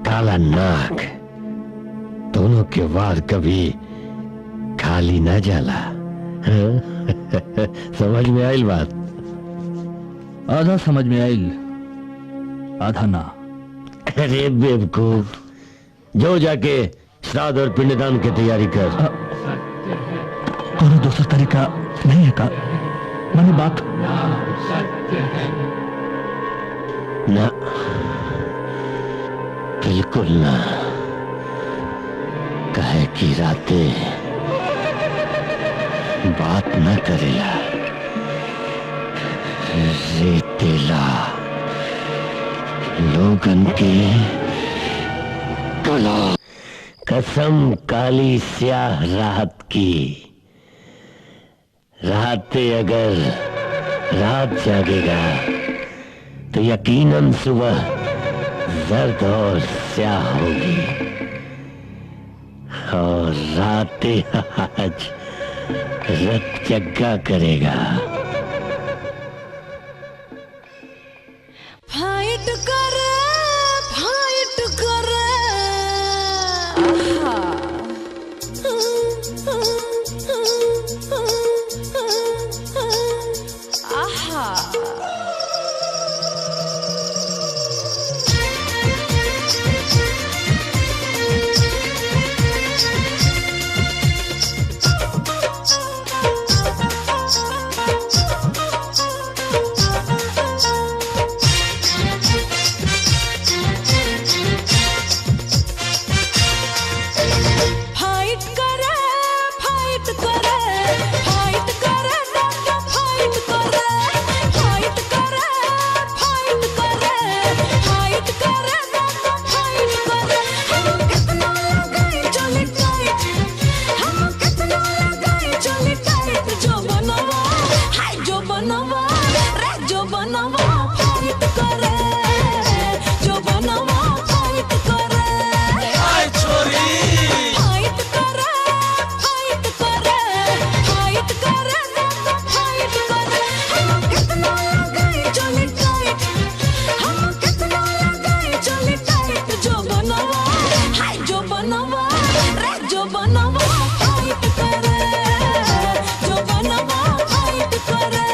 काला नाक दोनों के वार कभी खाली ना जाला। समझ में आइल बात? आधा समझ में आइल, आधा ना। अरे बेवकूफ, जो जाके श्राद्ध और पिंडदान की तैयारी कर। कोई दूसरा तरीका नहीं है का? मैंने बात ना, बिल्कुल ना। कहे कि राते बात न करेला, रेतेला लोगन के गला। कसम काली स्याह रात की, राते अगर रात जागेगा तो यकीनन सुबह जर्द और स्याह होगी। और राते आज रत जग्गा करेगा। फाइट करे, फाइट करे। आहा। फाइट करे, फाइट करे, फाइट करे, दादा फाइट करे, फाइट करे, फाइट करे, फाइट करे, दादा फाइट करे। हम कितना लगाए चले टाइट, हम कितना लगाए चले टाइट। जो बनवा, हाय जो बनवा, रे जो बनवा फाइट करे, जो बनवा फाइट करे। आय छोरी फाइट करे, फाइट करे, फाइट करे, दादा फाइट करे। हम कितना लगाए चले टाइट, हम कितना लगाए चले टाइट। जो बनवा, हाय जो बनवा, रे जो बनवा फाइट करे, जो बनवा फाइट करे।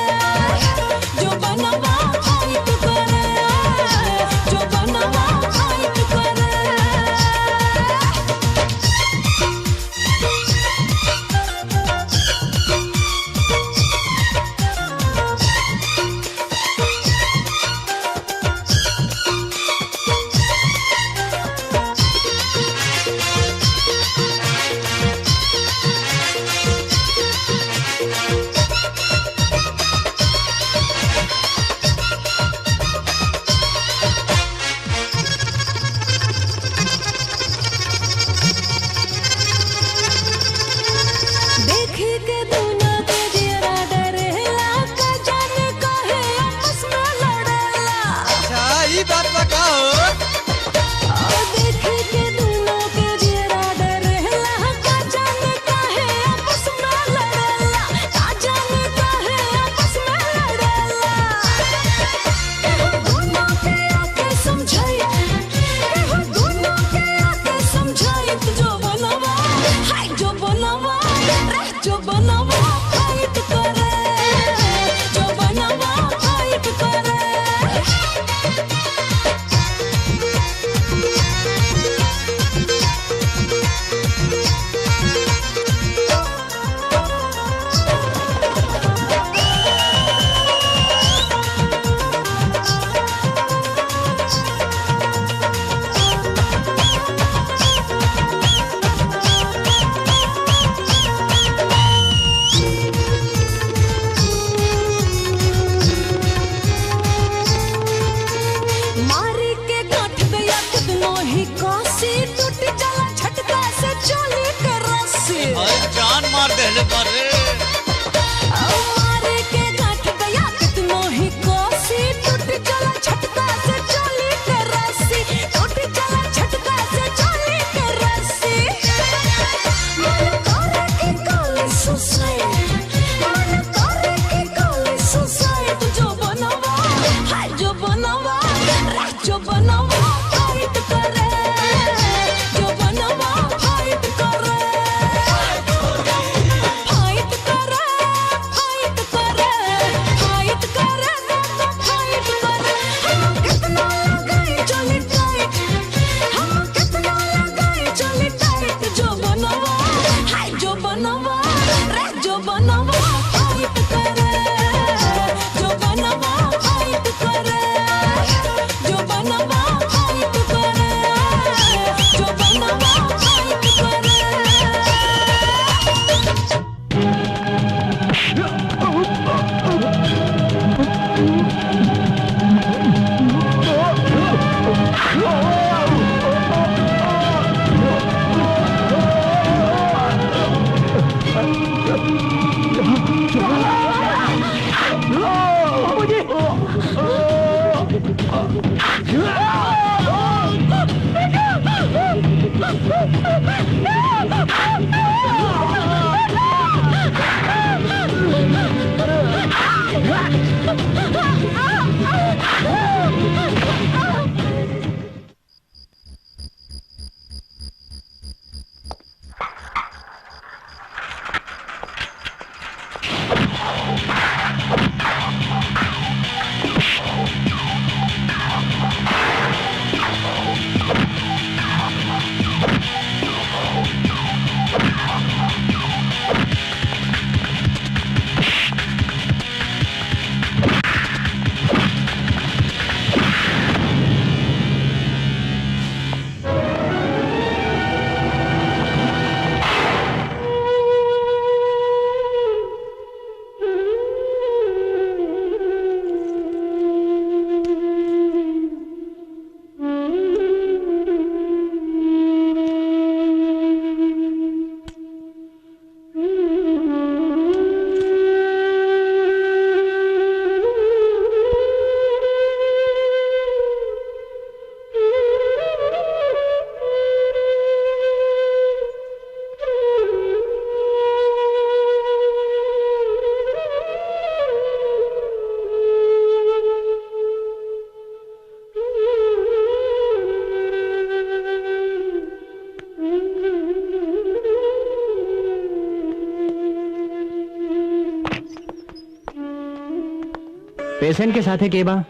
पेशेंट के साथे के बा?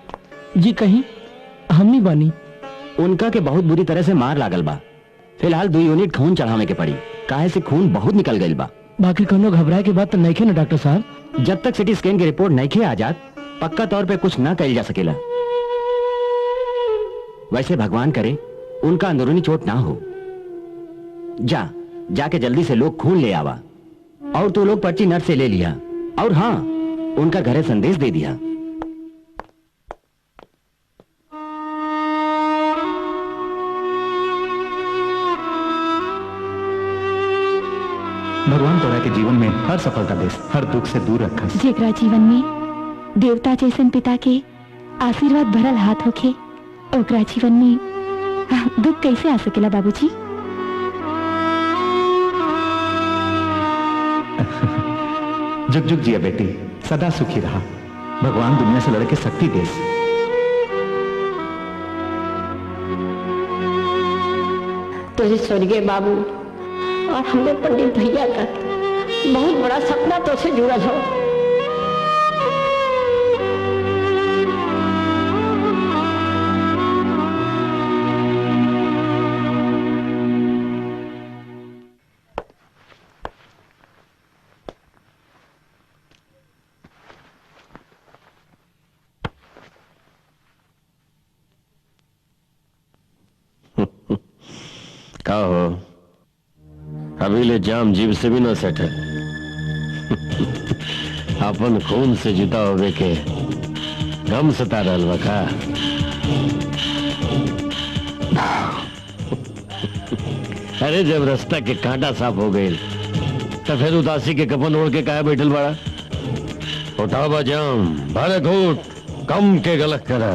जी कहीं हमनी बानी। उनका के बहुत बुरी तरह से मार लागल बा। फिलहाल 2 यूनिट खून चढ़ावे के पड़ी, काहे से खून बहुत निकल गई बा। बाकी कोनो घबराए के बात तो नहीं खे ना डॉक्टर साहब? जब तक सिटी स्कैन की रिपोर्ट नहीं खे आ जात, पक्का तौर पे कुछ ना कल जा सकेला। वैसे भगवान करे उनका अंदरूनी चोट ना हो। जाके जल्दी से लोग खून ले आवा। और तो लोग पर्ची नर्स से ले लिया। और हाँ, उनका घरे संदेश दे दिया। भगवान तोरा के जीवन में हर सफलता देस, हर दुख से दूर रखा। जेकरा जीवन में देवता जैसन पिता के आशीर्वाद भरल हाथ होखे, ओकरा जीवन में दुख कैसे आ सकेला बाबूजी? जुग जुग जिया बेटी, सदा सुखी रहा। भगवान दुनिया से लड़के शक्ति देस। तुझे स्वर्गीय बाबू और हमने पंडित भैया का बहुत बड़ा सपना तो से जुड़ा हो। का हो, अभी ले जाम जीव से भी ना सेट है। अपन खून से जुदा होवे के गम सता रहल बा का? अरे जब रास्ता के कांटा साफ हो गए तो फिर उदासी के कफन ओढ़ के काहे बैठल बड़ा? उठाओ बा जाम, भरे घूट, कम के गलत करा।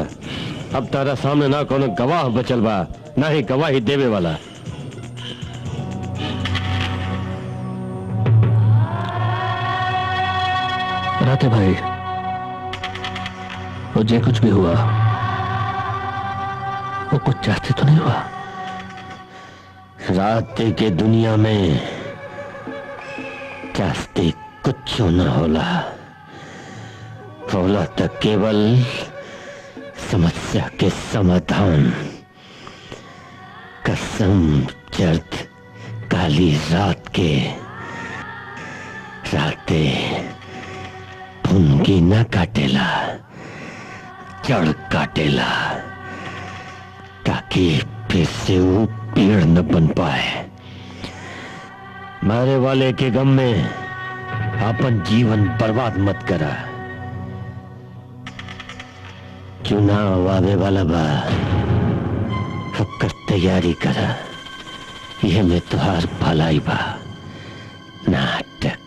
अब तारा सामने ना कोनो गवाह बचल बा, ना ही गवाही देवे वाला। राते भाई, वो जे कुछ भी हुआ वो कुछ चाहते तो नहीं हुआ। राते के दुनिया में चाहते कुछ न होला, होला तक केवल समस्या के समाधान। कसम जर्द काली रात के राते फुनगी न काटेला, जड़ काटेला, ताकि फिर से वो पेड़ न बन पाए। मारे वाले के गम में अपन जीवन बर्बाद मत करा। चुनाव आवे वाला बा, अब कर तैयारी करा। यह में तुहार भलाई बा। नाटक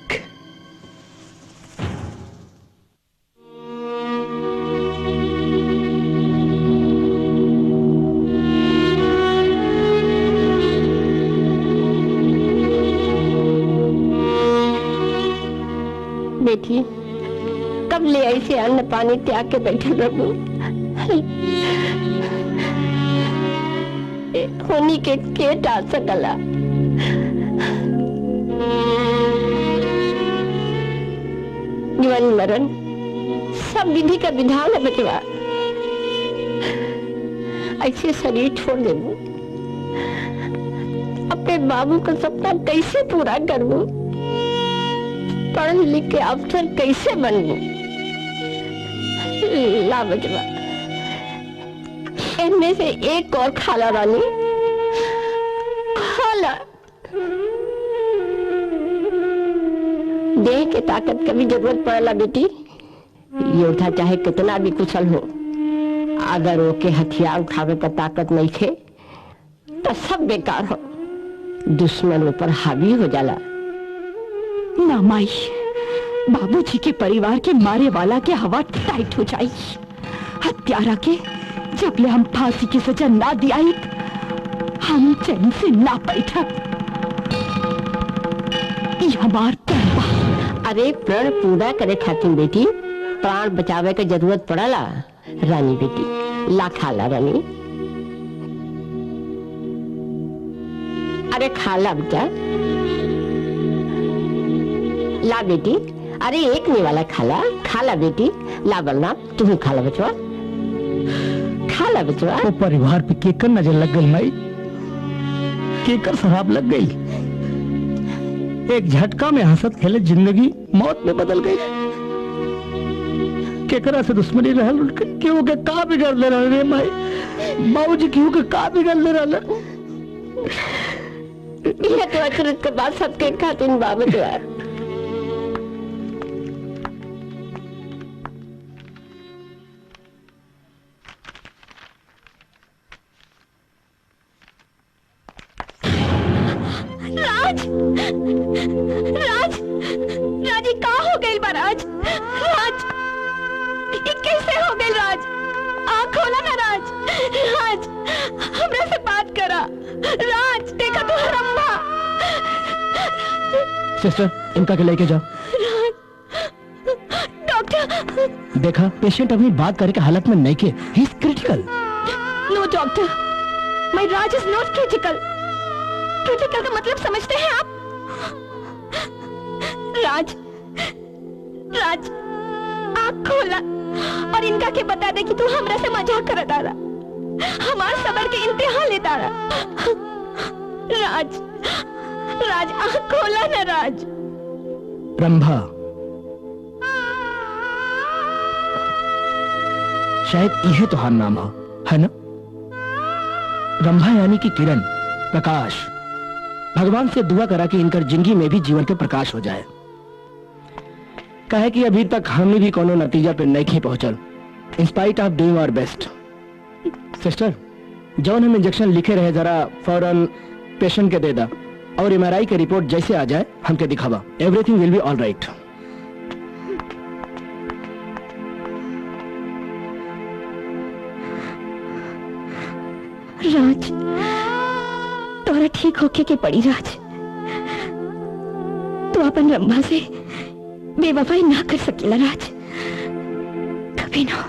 बेटी, कब ले ऐसे अन्न पानी त्याग के बैठे रहूं? होनी के टाल सकला। जीवन मरण सब विधि का विधान है बचवा। ऐसे शरीर छोड़ देबू, अपने बाबू का सपना कैसे पूरा करबू? पढ़ लिख के अफसर कैसे बनबू? ला बचवा, इनमें से एक और खाला रानी, खाला। देह के ताकत का भी जरूरत पड़ेला बेटी। योद्धा चाहे कितना भी कुशल हो, अगर वो के हथियार उठावे का ताकत नहीं थे तो सब बेकार हो। दुश्मन ऊपर हावी हो जाला। ना माई, बाबूजी के परिवार के मारे वाला के हवा टाइट हो जाई। हत्यारा के जब ले हम फांसी की सजा ना दियाई, हम चैन से ना बैठा। हमार प्रण। अरे प्रण पूरा करे खातिर बेटी प्राण बचावे के जरूरत पड़ला। रानी बेटी, ला खाला रानी। अरे खाला बेटा, ला बेटी, अरे एक नहीं वाला खाला, खाला बेटी। ला बलराम तू भी खाला बचवा, खाला बचवा। वो परिवार पे केकर नजर लग गई माई, केकर शराब लग गई। एक झटका में हंसत खेले जिंदगी मौत में बदल गई। केकरा से दुश्मनी रहल, क्यों के का बिगड़ ले रहे माई, बाबूजी क्यों के का बिगड़ ले रहे। ये तो अचरज के बाद सबके खातिर बाबू द्वार। राज, राज, राज, ये का हो गई बा राज? राज, ये कैसे हो गई राज? आँख खोला ना राज, राज, हमरा से बात करा। राज, देखा तू रंभा। सिस्टर, इनका के लेके जाओ। डॉक्टर, देखा पेशेंट अभी बात करे के हालत में नहीं के, he is critical. No doctor, my Raj is not critical. Critical का मतलब समझते हैं आप? राज, राज, आँख खोला और इनका के बता दे कि तू हमरा से मजाक करत आ रहा, हमार सबर के इम्तिहान लेता रहा। राज, राज, आँख खोला ना राज। रंभा, शायद यह तुम्हारा नाम हो, है ना? रंभा यानी कि किरण, प्रकाश। भगवान से दुआ करा कि इनकर जिंदगी में भी जीवन के प्रकाश हो जाए। कहे कि अभी तक हमने भी कोनो नतीजा पे नहीं पहुंचल, in spite of doing our best. Sister, जौन हम इंजेक्शन लिखे रहे जरा फौरन पेशेंट के दे दा, और एमआरआई की रिपोर्ट जैसे आ जाए हमके दिखावा। Everything will be all right. Raj, तोरा ठीक होके के पड़ी राज। तू अपन रंभा से बेवफाई ना कर सकेला राज, कभी ना।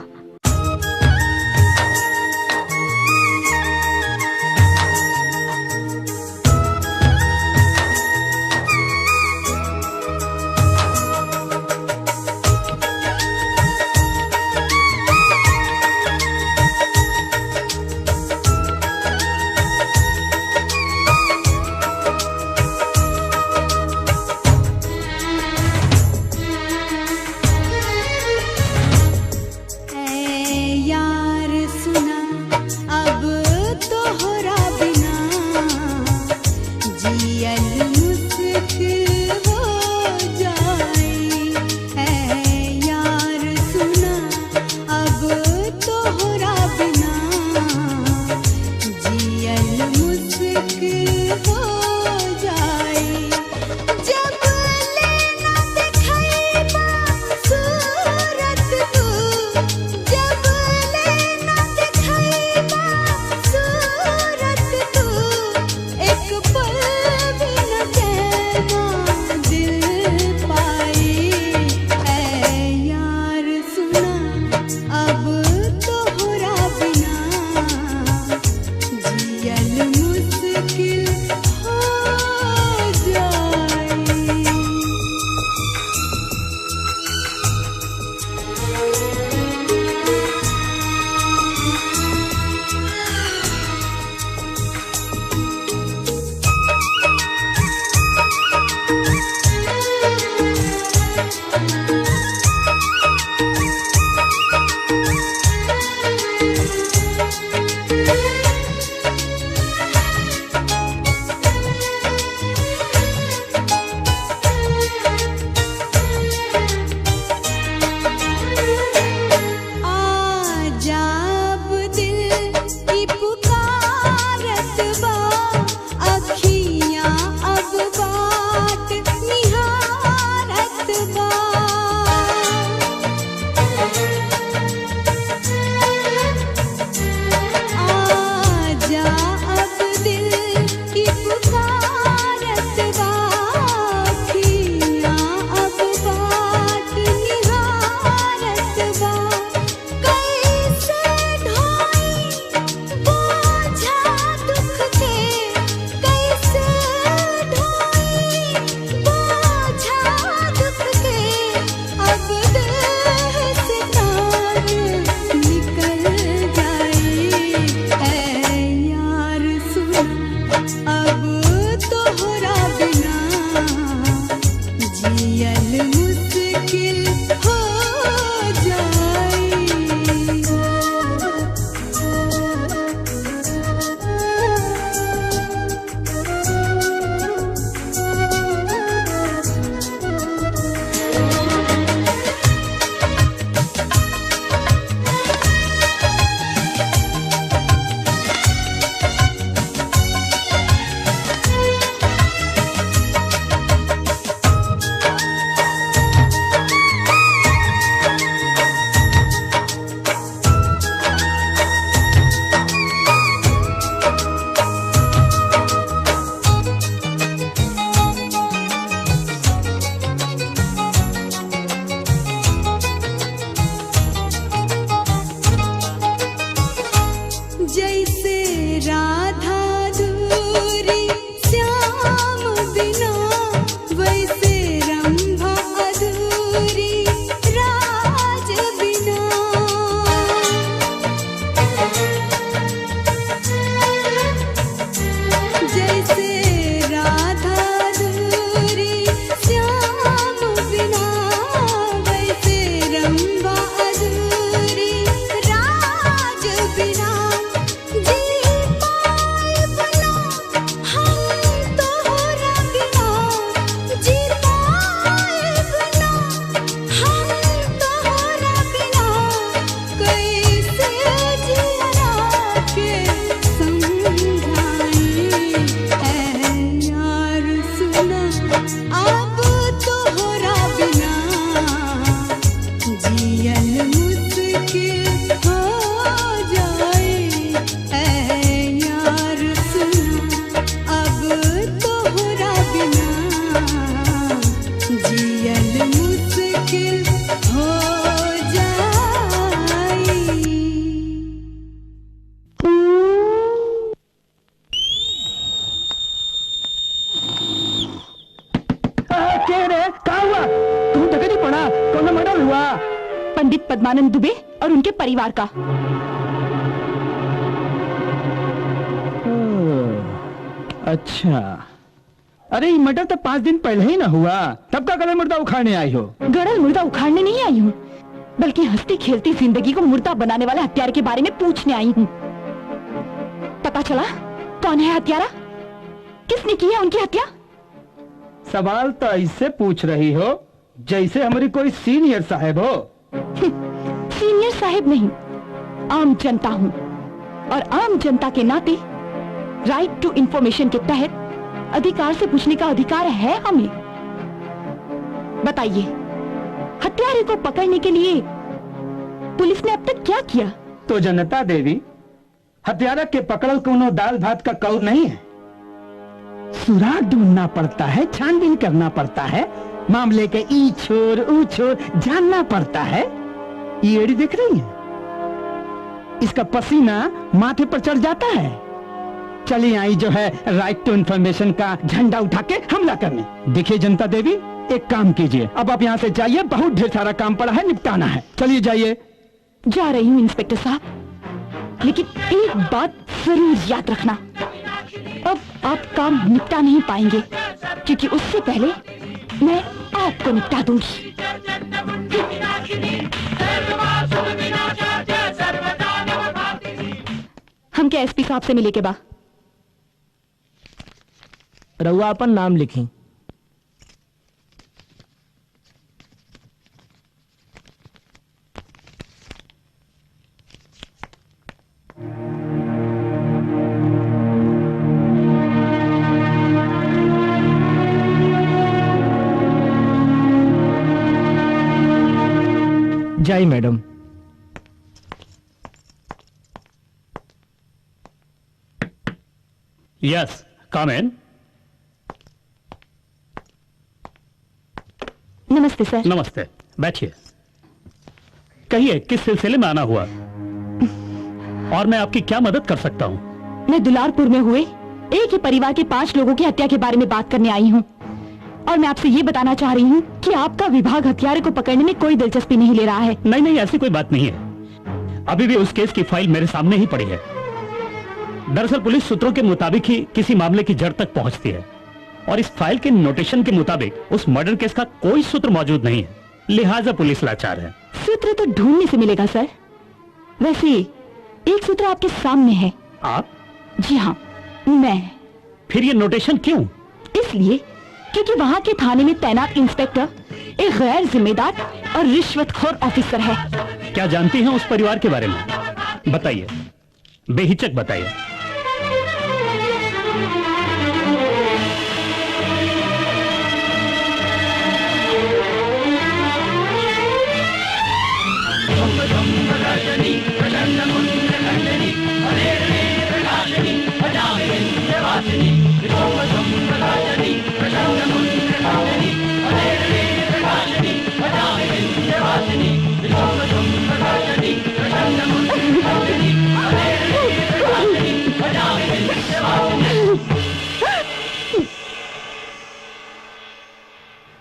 पंडित पद्मानंद दुबे और उनके परिवार का। अच्छा, अरे ये मर्डर तो 5 दिन पहले ही ना हुआ, तब का गड़ल मुर्दा उखाड़ने आई हो? गड़ल मुर्दा उखाड़ने नहीं आई हूँ, बल्कि हंसती खेलती जिंदगी को मुर्दा बनाने वाले हत्यारे के बारे में पूछने आई हूँ। पता चला कौन है हत्यारा? किसने की है उनकी हत्या? सवाल तो ऐसे पूछ रही हो जैसे हमारी कोई सीनियर साहब हो। सीनियर साहब नहीं, आम जनता हूँ, और आम जनता के नाते राइट टू इंफॉर्मेशन के तहत अधिकार से पूछने का अधिकार है हमें। बताइए, हत्यारे को पकड़ने के लिए पुलिस ने अब तक क्या किया? तो जनता देवी, हत्यारा के पकड़ल कोनो दाल भात का कौर नहीं है। सुराग ढूंढना पड़ता है, छानबीन करना पड़ता है, मामले के ई छोर ऊ छोर जानना पड़ता है। ये एड़ी देख रही है, इसका पसीना माथे पर चढ़ जाता है। चली आई जो है राइट टू इंफॉर्मेशन का झंडा उठा के हमला करने। देखिए जनता देवी, एक काम कीजिए, अब आप यहाँ से जाइए, बहुत ढेर सारा काम पड़ा है, निपटाना है। चलिए जाइए। जा रही हूँ इंस्पेक्टर साहब, लेकिन एक बात जरूर याद रखना, अब आप काम निपटा नहीं पाएंगे, क्योंकि उससे पहले मैं आपको निपटा दूंगी। हम क्या एसपी साहब से मिले के बाद? रउआ अपन नाम लिखी। जय मैडम। यस, कम इन। नमस्ते सर। नमस्ते, बैठिए। कहिए, किस सिलसिले में आना हुआ और मैं आपकी क्या मदद कर सकता हूँ? मैं दुलारपुर में हुए एक ही परिवार के 5 लोगों की हत्या के बारे में बात करने आई हूँ, और मैं आपसे ये बताना चाह रही हूँ कि आपका विभाग हत्यारे को पकड़ने में कोई दिलचस्पी नहीं ले रहा है। नहीं नहीं, ऐसी कोई बात नहीं है। अभी भी उस केस की फाइल मेरे सामने ही पड़ी है। दरअसल पुलिस सूत्रों के मुताबिक ही किसी मामले की जड़ तक पहुंचती है, और इस फाइल के नोटेशन के मुताबिक उस मर्डर केस का कोई सूत्र मौजूद नहीं है, लिहाजा पुलिस लाचार है। सूत्र तो ढूंढने से मिलेगा सर। वैसे एक सूत्र आपके सामने है। आप? जी हाँ, मैं। फिर ये नोटेशन क्यों? इसलिए क्योंकि वहाँ के थाने में तैनात इंस्पेक्टर एक गैर जिम्मेदार और रिश्वतखोर ऑफिसर है। क्या जानती हैं उस परिवार के बारे में? बताइए, बेहिचक बताइए।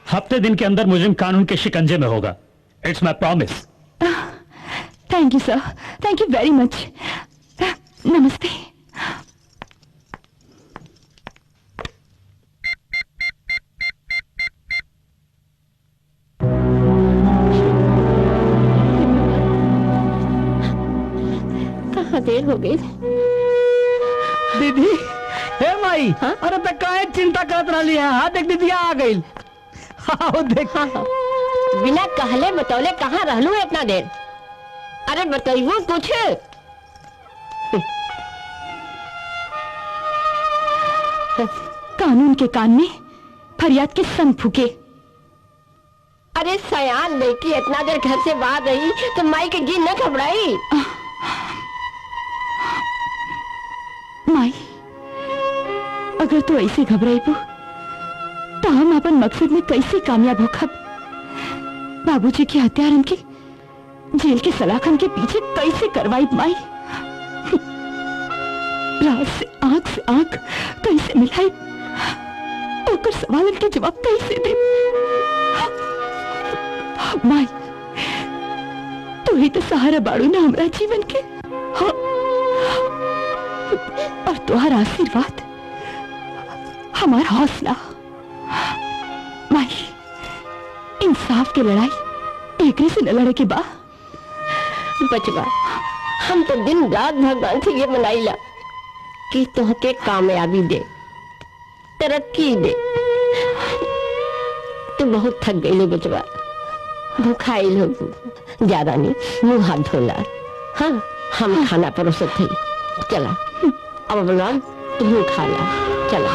हफ्ते दिन के अंदर मुजरिम कानून के शिकंजे में होगा। It's my promise. Thank you sir, thank you very मच। नमस्ते। कहाँ देर हो गई दीदी? हे माई, अरे तो काहे चिंता करत रही है? हाँ देख दीदी आ गई। हाँ देख। बिना कहले बतौले कहाँ रहलू इतना देर? अरे बताइए कुछ। कानून के कान में फरियाद के संग फूके। अरे सयान लड़की इतना देर घर से बाहर रही तो माई के जी न घबराई। माई, अगर तू ऐसे घबराई तो हम अपन मकसद में कैसे कामयाब होखब? बाबूजी की हत्या उनके जेल के सलाखन के पीछे कैसे करवाई माई? रात से आंख कैसे मिलाई? ओकर सवाल के जवाब कैसे दे? माई, ही तो सहारा बाड़ू ना हमारा जीवन के। हाँ। और तुम्हारा आशीर्वाद हमारा हौसला। माई, इंसाफ की लड़ाई एकरे से न लड़े के बा। बचवा, हम तो दिन रात भगवान से ये मनाइला कि तुहके कामयाबी दे, तरक्की दे। तू बहुत थक गई लो बचवा, भूखाई लो, ज्यादा नहीं, मुंह हाथ धोला। हाँ, हम खाना परोसत थे। चला अब बलवान तू खा ला। चला।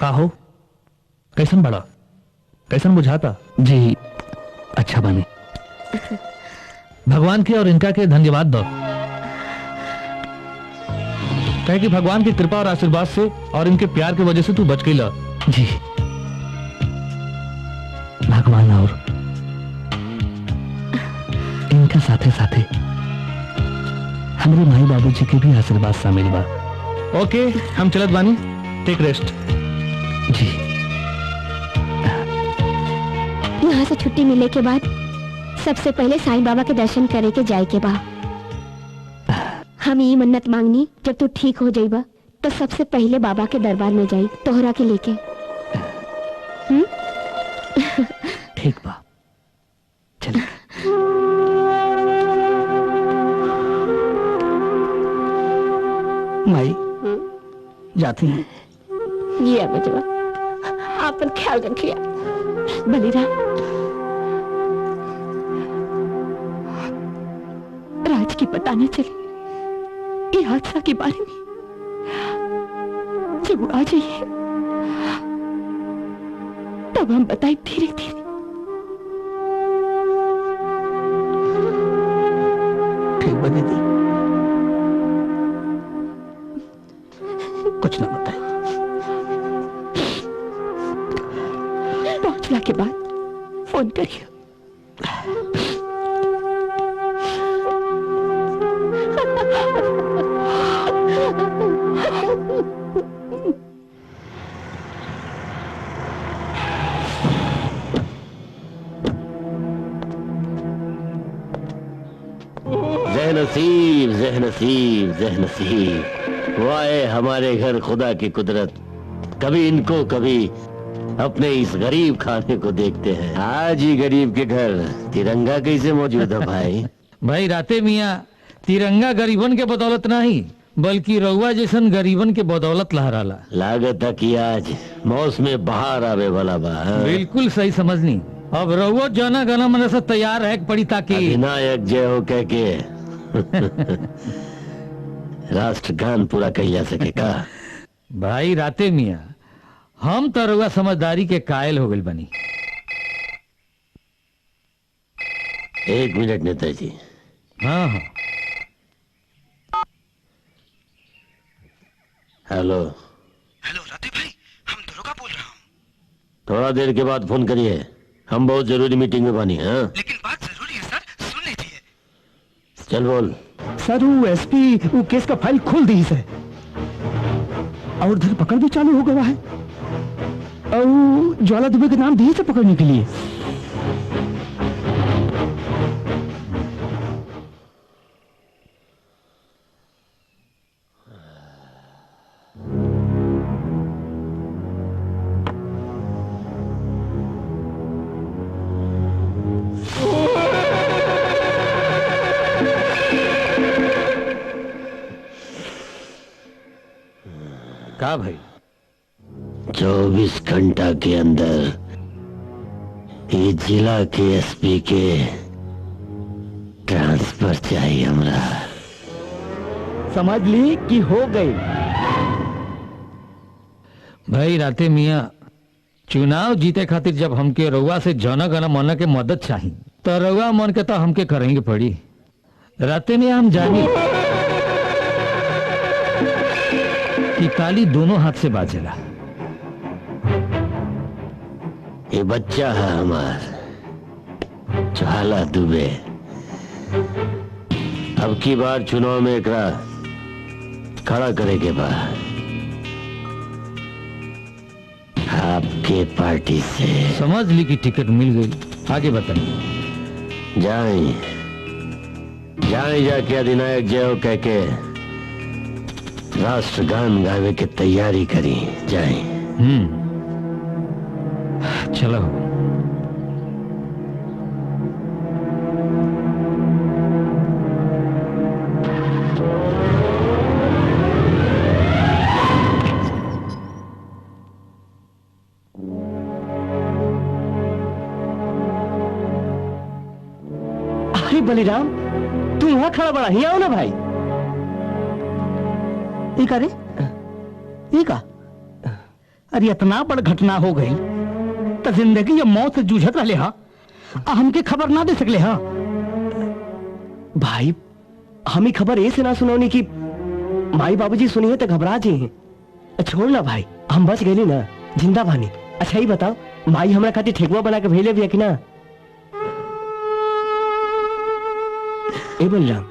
काहो कैसन बड़ा, कैसन बुझाता? जी अच्छा बने। भगवान के और इनका के धन्यवाद दो, कहे कि भगवान की कृपा और आशीर्वाद से और इनके प्यार की वजह से तू बच गई ला। जी भगवान और इनका साथे साथे हमारे माई बाबूजी के भी आशीर्वाद शामिल बा। ओके, हम चलत बानी, टेक रेस्ट। जी। यहाँ से छुट्टी मिले के बाद सबसे पहले साईं बाबा के दर्शन करे के जाए के बा। हम ये मन्नत मांगनी, जब तू ठीक हो जाइबा तो सबसे पहले बाबा के दरबार में जाई तोहरा के लेके। ठीक बा, चल। माई जाती हैं। ये बचवा, आपन ख्याल रखिए। बलिराम, राज की पता न चले ये हादसा के बारे में। जब वो आ जाइए तब हम बताए धीरे धीरे। ठीक बा दीदी, कुछ ना बताए। पहुंचला के बाद फोन करिए। नसीब जह नसीब जह नसीब, वाए हमारे घर खुदा की कुदरत, कभी इनको कभी अपने इस गरीब खाने को देखते हैं। आज ही गरीब के घर तिरंगा कैसे मौजूद है भाई? भाई राते मियाँ, तिरंगा गरीबन के बदौलत नहीं बल्कि रउआ जैसन गरीबन के बदौलत लहराला। लागत है कि आज मौसम बहार आवे वाला बा। बिल्कुल सही समझनी। अब रउआ जाना गाना मन से तैयार है पड़ी ताकि विनायक जय हो कह के राष्ट्रगान पूरा कही जा सके का? भाई राते मियाँ, हम तो रउआ समझदारी के कायल हो गई बनी। 1 मिनट नेताजी। हाँ हाँ। हेलो हेलो राते भाई, हम दरोगा बोल रहा हूँ। थोड़ा देर के बाद फोन करिए, हम बहुत जरूरी मीटिंग में बनी। हाँ लेकिन बात जरूरी है सर, सुन लीजिए। चल बोल। सर वो एसपी वो केस का फाइल खोल दी है और धरपकड़ भी चालू हो गया है और ज्वाला दुबे के नाम दिए से पकड़ने के लिए। का भाई? 24 घंटा के अंदर ये जिला के एसपी के ट्रांसफर चाहिए हमरा। समझ ली कि हो गई। भाई राते मियाँ, चुनाव जीते खातिर जब हमके रउआ से जाना गाना माना के मदद चाहिए तो रउआ मन के तो हमके करेंगे पड़ी। राते में हम जानी कि ताली दोनों हाथ से बाजेला। ये बच्चा है हमार ज्वाला दुबे। अब की बार चुनाव में एकरा खड़ा करे के बाद आपके पार्टी से। समझ ली कि टिकट मिल गई। आगे बताइए। जाएं जाएं जाके अधिनायक जय हो कह के राष्ट्रगान गावे की तैयारी करी। जाएं। चलो। अरे बलिराम, तू वहां खड़ा बड़ा ही आओ ना भाई। एक अरे एक अरे इतना बड़ घटना हो गई तो जिंदगी या मौत से जूझत रहे। हा हमके खबर ना दे सकले। हा भाई हमें खबर ऐसे ना सुनौनी कि माई बाबूजी सुनी है तो घबरा जे हैं। छोड़ ना भाई, हम बच गए ना, जिंदा बानी। अच्छा ही बताओ, माई हमरा खातिर ठेकुआ बना के भेले भी है कि ना? ए बलिराम,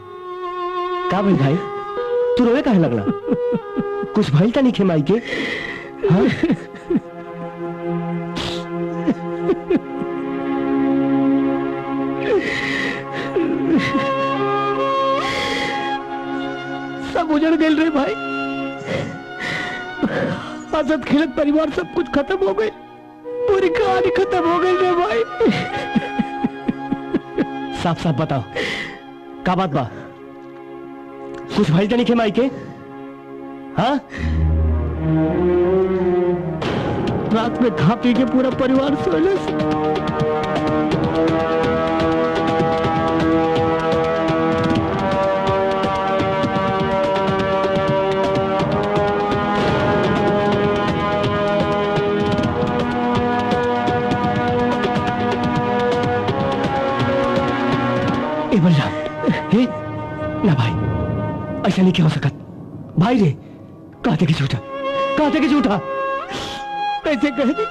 का भाई भाई तू रोए काहे लगला? कुछ भइल त नहीं खे माई के? हाँ? सब उजड़ गए रे भाई। हंसत खेलत परिवार सब कुछ खत्म हो गई। पूरी कहानी खत्म हो गई रे भाई। साफ साफ बताओ, का बात बा? कुछ भइल त नहीं खे माई के? हाँ? रात में खा पी के पूरा परिवार सोने से। ना भाई, ऐसा नहीं क्या हो सकत। भाई रे, कहते कि झूठा, कहते कि झूठा। कैसे कह दी,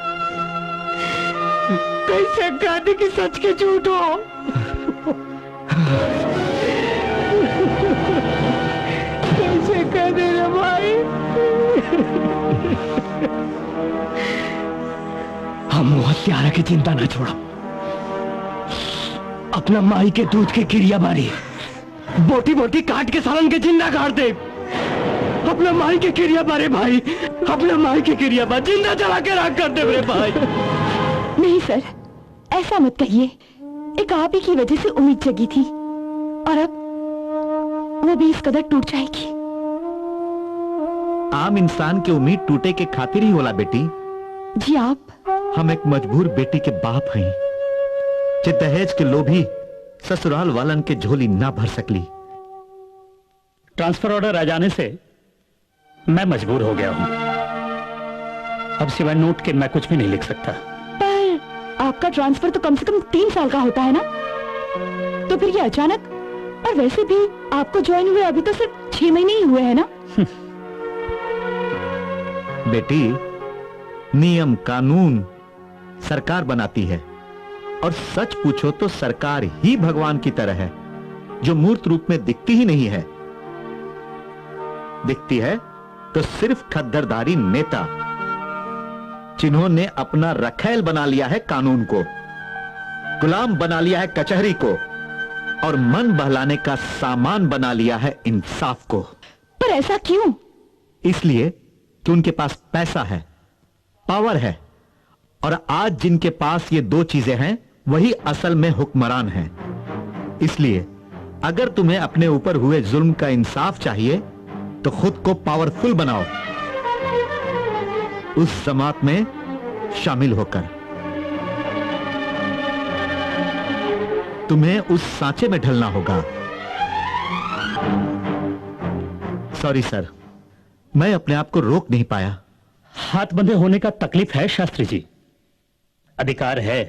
कैसे कह दी कि सच के झूठ हो? कैसे कह दे रे भाई? हम वो हत्यारा की चिंता ना छोड़ा, अपना माई के दूध के क्रिया बारी बोटी बोटी काट के सालन के जिंदा काट दे। अपना माई के क्रिया बारे भाई, अपना माई के क्रिया बार जिंदा जला के राख कर दे मेरे भाई। नहीं सर, ऐसा मत कहिए। एक आप ही की वजह से उम्मीद जगी थी और अब वो भी इस कदर टूट जाएगी। आम इंसान की उम्मीद टूटे के खातिर ही होला बेटी। जी आप? हम एक मजबूर बेटी के बाप हैं, जे दहेज के लोभी ससुराल वालन के झोली ना भर सकली। ट्रांसफर ऑर्डर आ जाने से मैं मजबूर हो गया हूं। अब सिवाय नोट के मैं कुछ भी नहीं लिख सकता। पर आपका ट्रांसफर तो कम से कम 3 साल का होता है ना, तो फिर ये अचानक? और वैसे भी आपको ज्वाइन हुए अभी तो सिर्फ 6 महीने ही हुए हैं ना। बेटी, नियम कानून सरकार बनाती है, और सच पूछो तो सरकार ही भगवान की तरह है, जो मूर्त रूप में दिखती ही नहीं है। दिखती है तो सिर्फ खद्दरदारी नेता, जिन्होंने अपना रखैल बना लिया है कानून को, गुलाम बना लिया है कचहरी को, और मन बहलाने का सामान बना लिया है इंसाफ को। पर ऐसा क्यों? इसलिए कि उनके पास पैसा है, पावर है, और आज जिनके पास ये 2 चीजें हैं वही असल में हुक्मरान हैं। इसलिए अगर तुम्हें अपने ऊपर हुए जुल्म का इंसाफ चाहिए तो खुद को पावरफुल बनाओ, उस जमात में शामिल होकर। तुम्हें उस सांचे में ढलना होगा। सॉरी सर, मैं अपने आप को रोक नहीं पाया। हाथ बंधे होने का तकलीफ है शास्त्री जी, अधिकार है,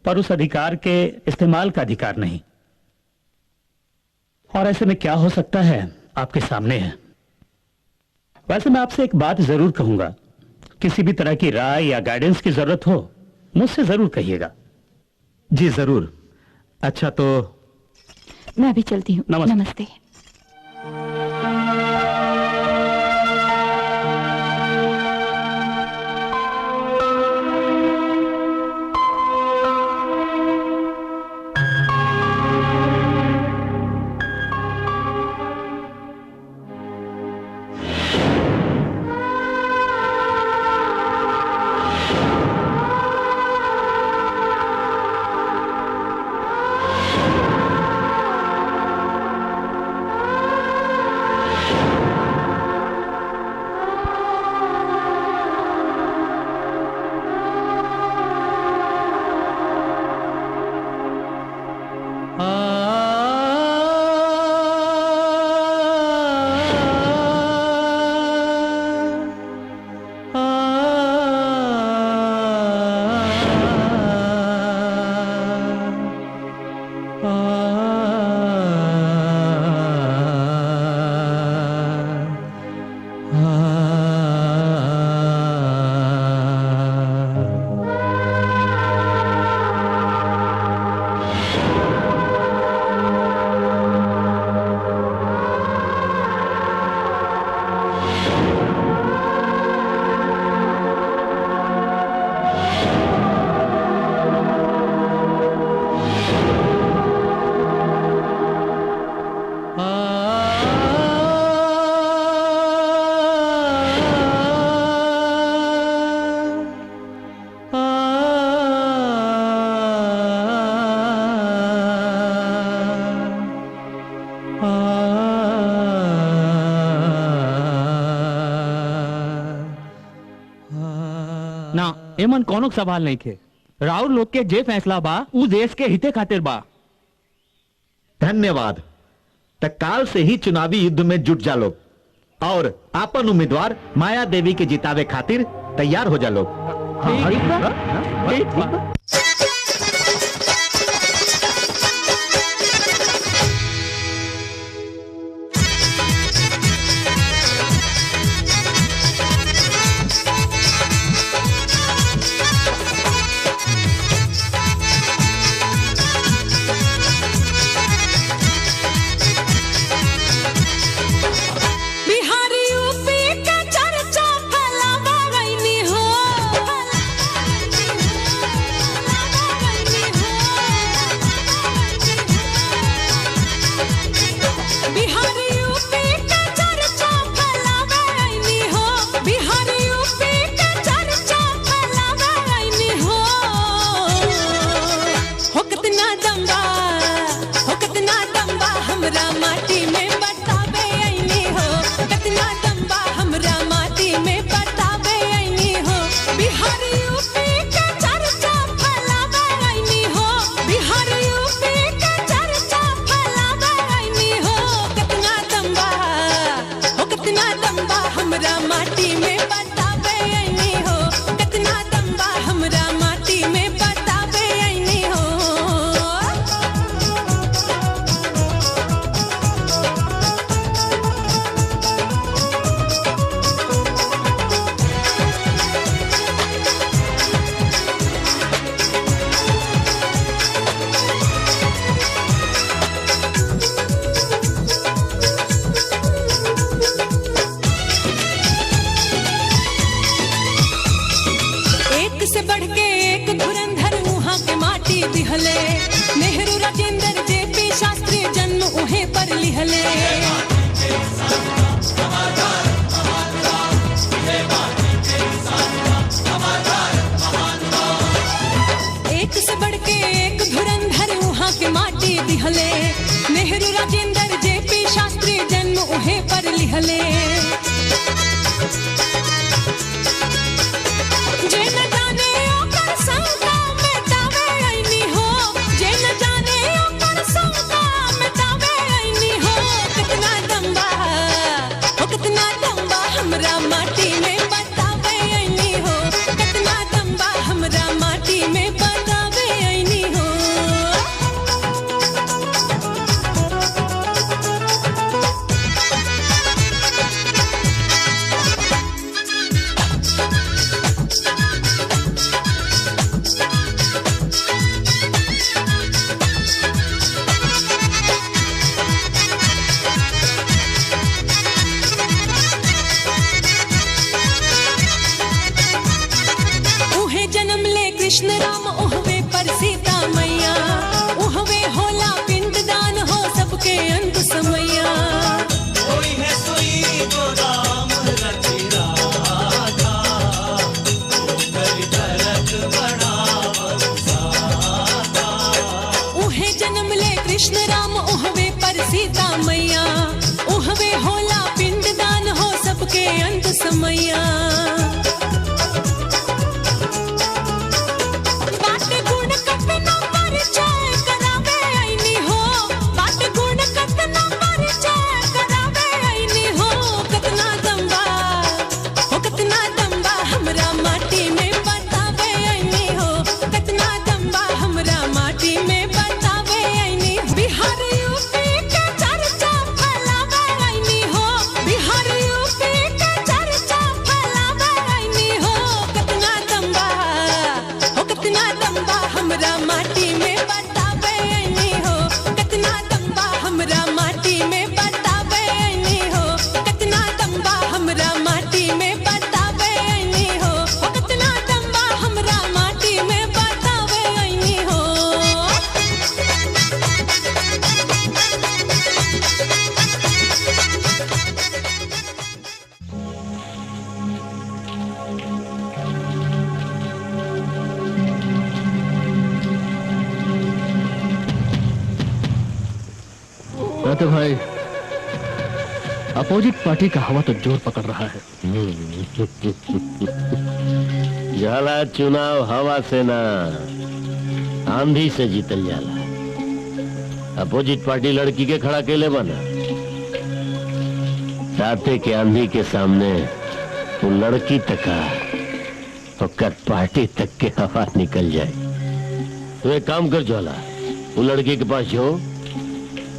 पर उस अधिकार के इस्तेमाल का अधिकार नहीं। और ऐसे में क्या हो सकता है आपके सामने है। वैसे मैं आपसे एक बात जरूर कहूंगा, किसी भी तरह की राय या गाइडेंस की जरूरत हो मुझसे जरूर कहिएगा। जी जरूर। अच्छा तो मैं भी चलती हूँ। नमस्ते। नमस्ते। ना एमन कौनो सवाल नहीं थे। राउर लोग के जे फैसला बा उ देश के हिते खातिर बा। धन्यवाद। तत्काल से ही चुनावी युद्ध में जुट जा लोग और आपन उम्मीदवार माया देवी के जितावे खातिर तैयार हो जा लोग। बिहारी यूपी का चर्चा फैलावा गईनी हो। बिहारी यूपी का चर्चा फैलावा गईनी हो। बिहारी यूपी का चर्चा फैलावा गईनी हो। हो कितना दम्बा, हो कितना दम्बा हमरा माटी में बतावे आईनी हो। कितना दम्बा हमरा माटी में बतावे आईनी हो। बिहारी यूपी का चर्चा फैलावे आईनी हो। बिहारी यूपी का चर्चा फैलावे आईनी हो। कितना दम्बा, हो कितना दम्बा हमरा माटी में बतावे आईनी हो। कितना दम्बा हमरा माटी में बतावे आईनी हो। एक से बढ़ के एक धुरंधर वहाँ के माटी दिहले। नेहरू राजेंद्र जेपी शास्त्री जन्म उहे पर लिहले। एक से बढ़ के एक धुरंधर वहाँ के माटी दिहले। नेहरू राजेंद्र जेपी शास्त्री जन्म उहे पर लिहले। जे न जाने ओकर संगा मिटावे आईनी हो। जे न जाने ओकर संगा मिटावे आईनी हो। कितना दम्बा, हो कितना दम्बा हमरा माटी में बतावे आईनी हो। कितना दम्बा हमरा माटी में बतावे आईनी हो। उहे जन्म ले कृष्ण राम उहवे पर सीता मैया। उहवे होला पिंडदान हो सबके अंत समैया। कोई है सोई जो राम रचि राधा, कर तरक बढ़ावत साधा। उहे जन्म ले कृष्ण राम उहवे पर सीता मैया। उहवे होला पिंडदान हो सबके अंत समैया। बाट गुण कतना परिचय करावे आईनी हो। बाट गुण कतना परिचय करावे आईनी हो। कितना दम्बा, हो कितना दम्बा हमरा माटी में बतावे आईनी हो। कितना दम्बा हमरा माटी में बतावे आईनी हो। बिहारी यूपी का चर्चा फैलावे आईनी हो। बिहारी यूपी का चर्चा फैलावे आईनी हो। कितना दम्बा, हो कितना दम्बा हमरा माटी में बतावे आईनी हो। कितना दम्बा हमरा माटी में बतावे आईनी हो। कितना दम्बा हमरा माटी में बतावे आईनी हो। हो कितना दम्बा हमरा माटी में बतावे आईनी हो। तो भाई अपोजिट पार्टी का हवा तो जोर पकड़ रहा है। जाला चुनाव हवा से ना आंधी से जीतल जाला। अपोजिट पार्टी लड़की के खड़ा केले बना, राते के आंधी के सामने वो लड़की तका और पार्टी तक के हवा निकल जाए। तो एक काम कर ज्वाला, वो लड़की के पास हो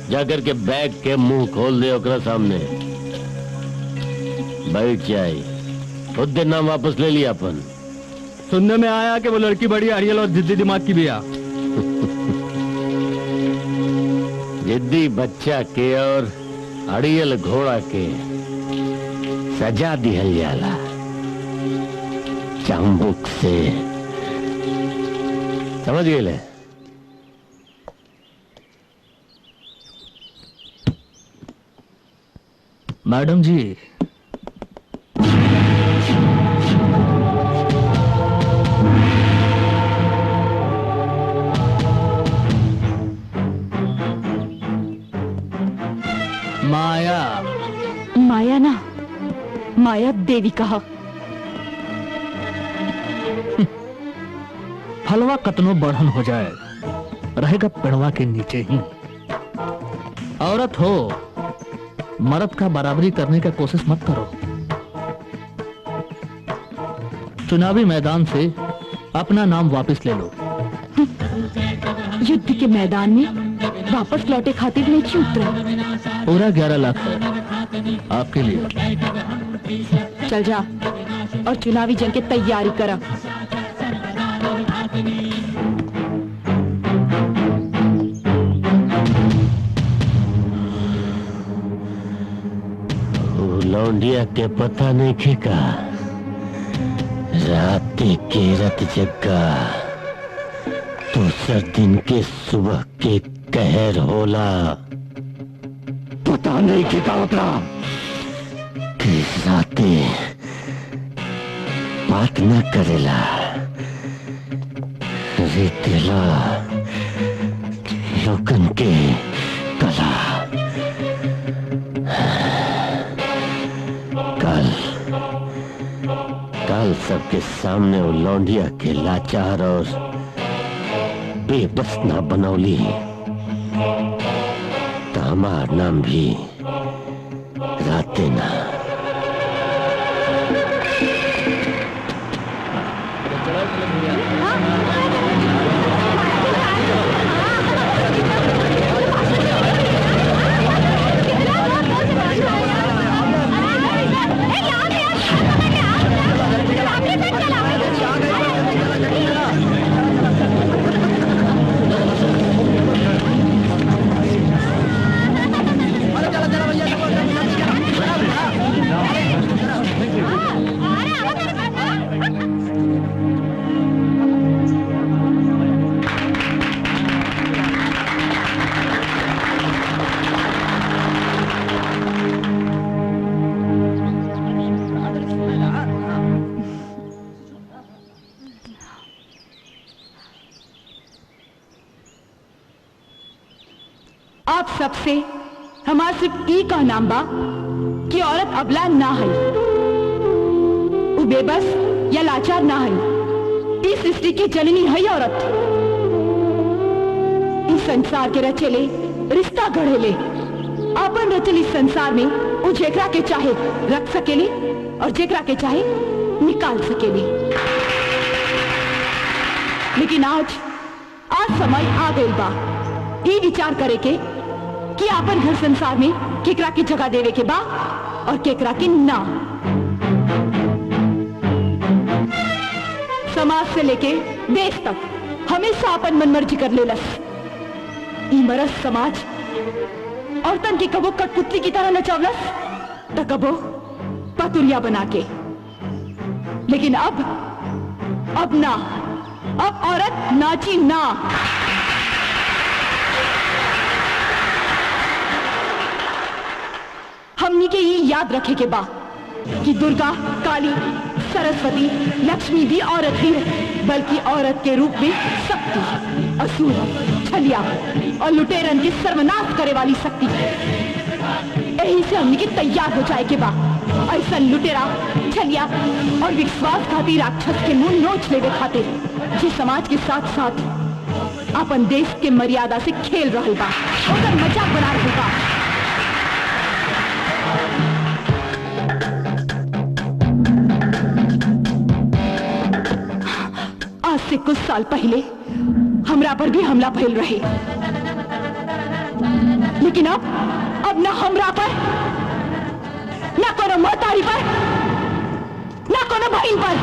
जाकर के बैग के मुंह खोल दे ओकरा सामने, बैठ जाए। खुद दिन नाम वापस ले लिया अपन। सुनने में आया कि वो लड़की बड़ी अड़ियल और जिद्दी दिमाग की भी है। जिद्दी बच्चा के और अड़ियल घोड़ा के सजा दिहल जाला चांबुक से, समझ गए? मैडम जी, माया माया ना, माया देवी कहा। फलवा कतनो बढ़न हो जाए रहेगा पेड़वा के नीचे ही। औरत हो, मर्द का बराबरी करने का कोशिश मत करो। चुनावी मैदान से अपना नाम वापस ले लो। युद्ध के मैदान में वापस लौटे खातिर नहीं उतरा। पूरा 11 लाख है आपके लिए। चल जा और चुनावी जंग की तैयारी करा। लौंडिया के पता नहीं खेका, रात के रत जगा दूसर दिन के सुबह के कहर होला। पता नहीं खेका उतरा कि राते बात न करेला, रेतेला लोगन के कला। कल सबके सामने वो लौंडिया के लाचार और बेबस ना बनौली तो हमार नाम भी राते ना। आप सबसे हमार सिर्फ ई का नाम बा कि औरत अबला ना है, वो बेबस या लाचार ना है। इस सृष्टि की जननी है औरत। इस संसार के रचेले रिश्ता गढ़ेले, अपन रचल इस संसार में वो जेकरा के चाहे रख सकेले और जेकरा के चाहे निकाल सकेले। लेकिन आज समय आ गई बा ये विचार करे के कि अपन घर संसार में केकरा की जगह देवे के बा और केकरा की ना। समाज से लेके देश तक हमेशा अपन मनमर्जी कर लेलस। ई मरद समाज औरतन के कबो कठपुतली की तरह नचावलस तो कबो पतुरिया बना के। लेकिन अब ना, अब औरत नाची ना। हमनी के ये याद रखे के बा कि दुर्गा, काली, सरस्वती, लक्ष्मी भी औरत ही है, बल्कि औरत के रूप में शक्ति, असुर, छलिया और लुटेरन की सर्वनाश करे वाली शक्ति। यही से हमने की तैयार हो जाए के बा। ऐसा लुटेरा छलिया और विश्वासघाती राक्षस के मुंह नोच लेवे खातिर जे समाज के साथ साथ अपन देश के मर्यादा से खेल रहल बा, ओकर मजाक बना रहल बा। आज से कुछ साल पहले हमरा पर भी हमला भइल रहे, लेकिन अब ना हमरा पर, ना कोनो महतारी पर, ना कोनो बहन पर,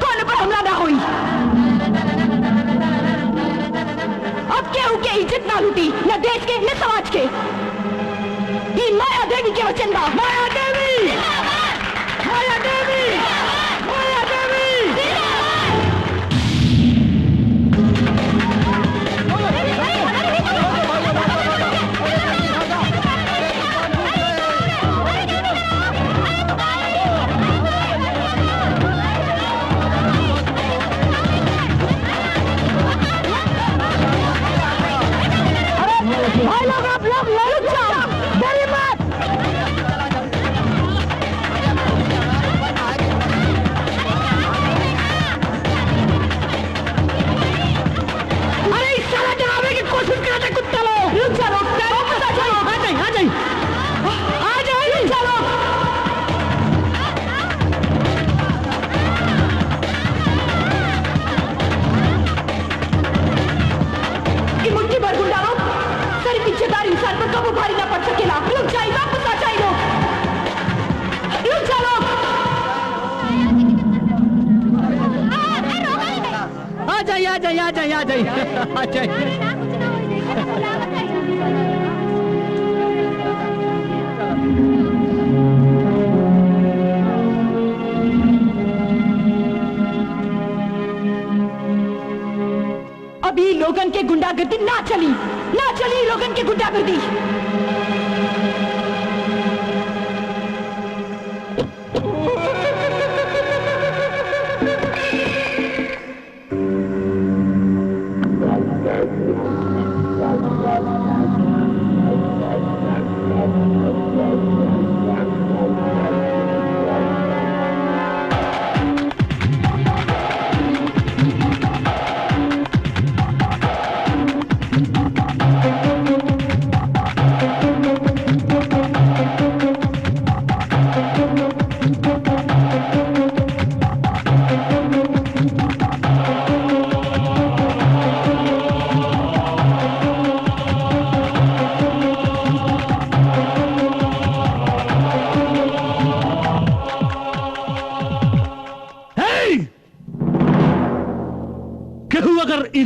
कोनो पर हमला ना हुई। अब केहू के इज्जत ना लूटी, न देश के न समाज के। ये माया देवी के वचन बा। माया देवी, माया देवी, माया देवी। भाई लोग, आप लोग लड़ जाओ, डरिए मत। अरे इस साला जनाबे की कोशिश करते कुत्ता लोग। रुक जाओ, वापस आ जाओ। आ जाइए, आ जाइए, आ जाइए, रुक जाओ। ये मुट्ठी भर गुंडा लोग सिर्फ इज्जतदार इंसान पर कबू भारी ना पड़ सकेला। रुक जाइए, वापस आ जाइए लोग, रुक जाओ लोग। आ जाइए, आ जाइए, आ जाइए, आ जाइए, आ जाइए। अभी लोगन के गुंडागर्दी ना चली, ना चली लोगन के गुंडागर्दी।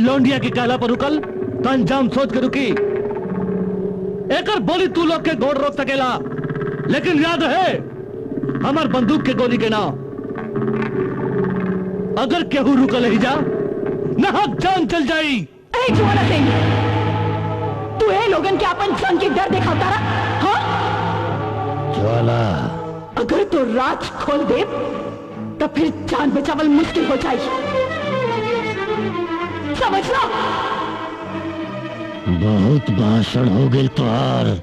लौंडिया की काला पर रुकल तो अंजाम सोच के रुकी। एकर बोली तू लोग के गोड़ रोक सकेला, लेकिन याद है हमार बंदूक के गोली के नाम। अगर केहू रुकल ही जा नाहक जान चल जाई। ज्वाला सिंह, तू है लोगन के अपन जान के डर दिखाता रहा। हाँ ज्वाला, अगर तो राज खोल दे तो फिर जान बचावल मुश्किल हो जाए, समझ लो। बहुत भाषण हो गए तुहार।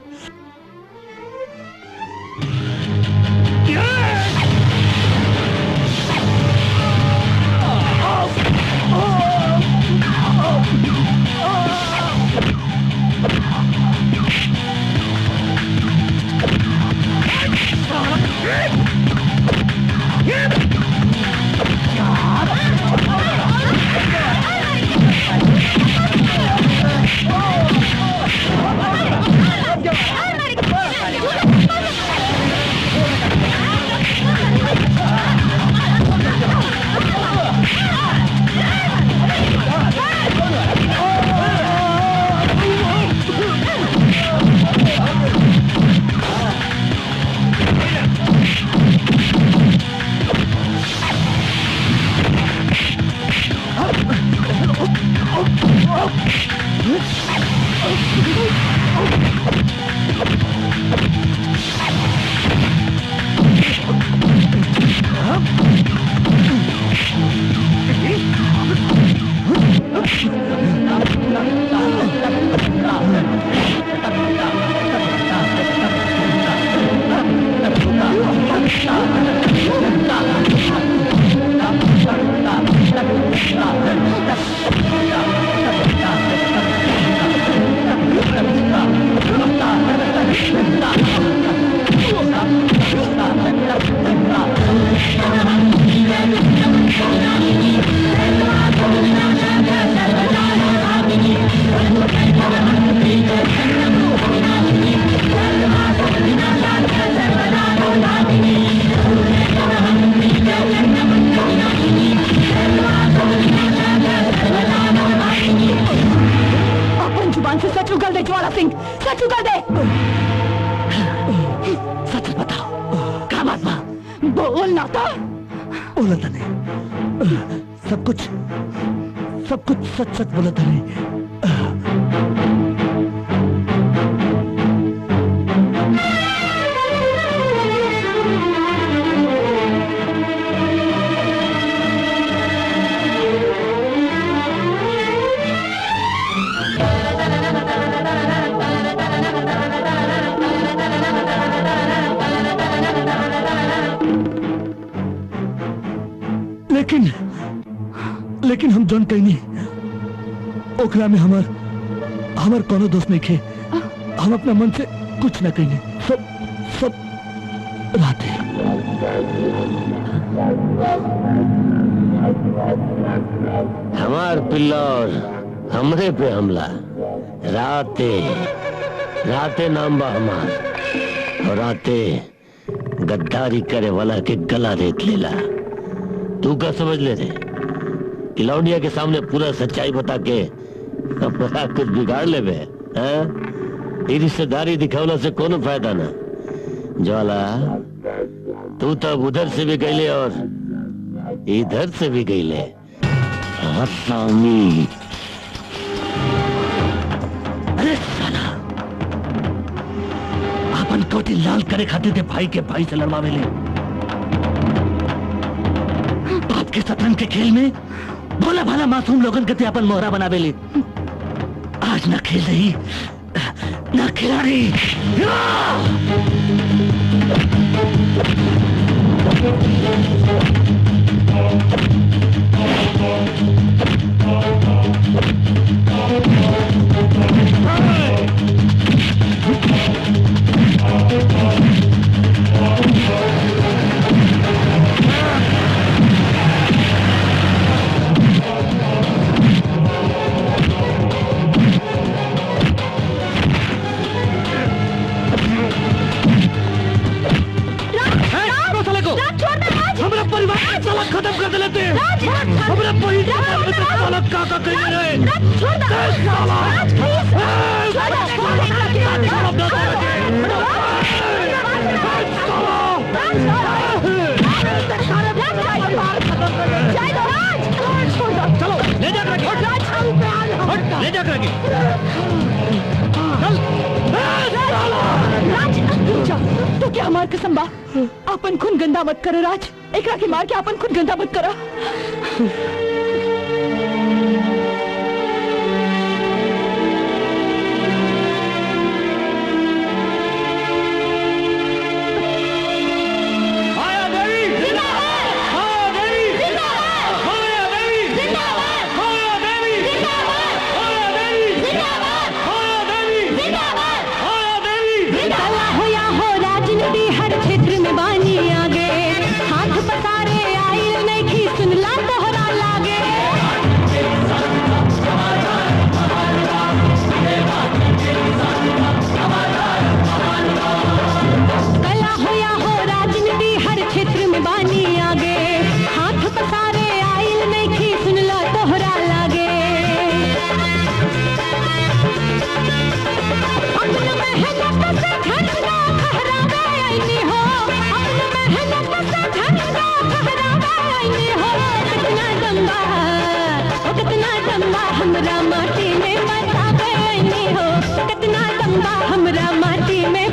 बोला था नहीं, सब कुछ सच सच बोला था नहीं। लेकिन हम जौन कहीं नहीं, ओकरा में हमार कोनो दोस्त नहीं खे। हम अपना मन से कुछ न कहीं, सब राते। हमार पिल्लौर हमरे पे हमला, राते नाम बा हमार, और राते गद्दारी करे वाला के गला रेत लेला। तू क्या समझ ले रे? लौंडिया के सामने पूरा सच्चाई बता के अपना कुछ बिगाड़ ले बे? ये रिश्तेदारी दिखावला से कोनो फायदा ना। ज्वाला, तू तब उधर से भी गईले और इधर से भी गईले। हसामी, अरे साला, अपन कोटी लाल करे खाते थे भाई के भाई से लड़वावे ले। बाप के शतरंज के खेल में भोला भाला मासूम लोगन के अपन मोहरा बनावे ले। आज न खेल रही न खिलाड़ी। खत्म कर देते हैं। हमारा काका चलो ले जा करेंगे। तो क्या हमार कसम बा, अपन खून गंदा मत करो राज। एकरा के मार के अपन खुद गंदा मत करा। हमरा माटी में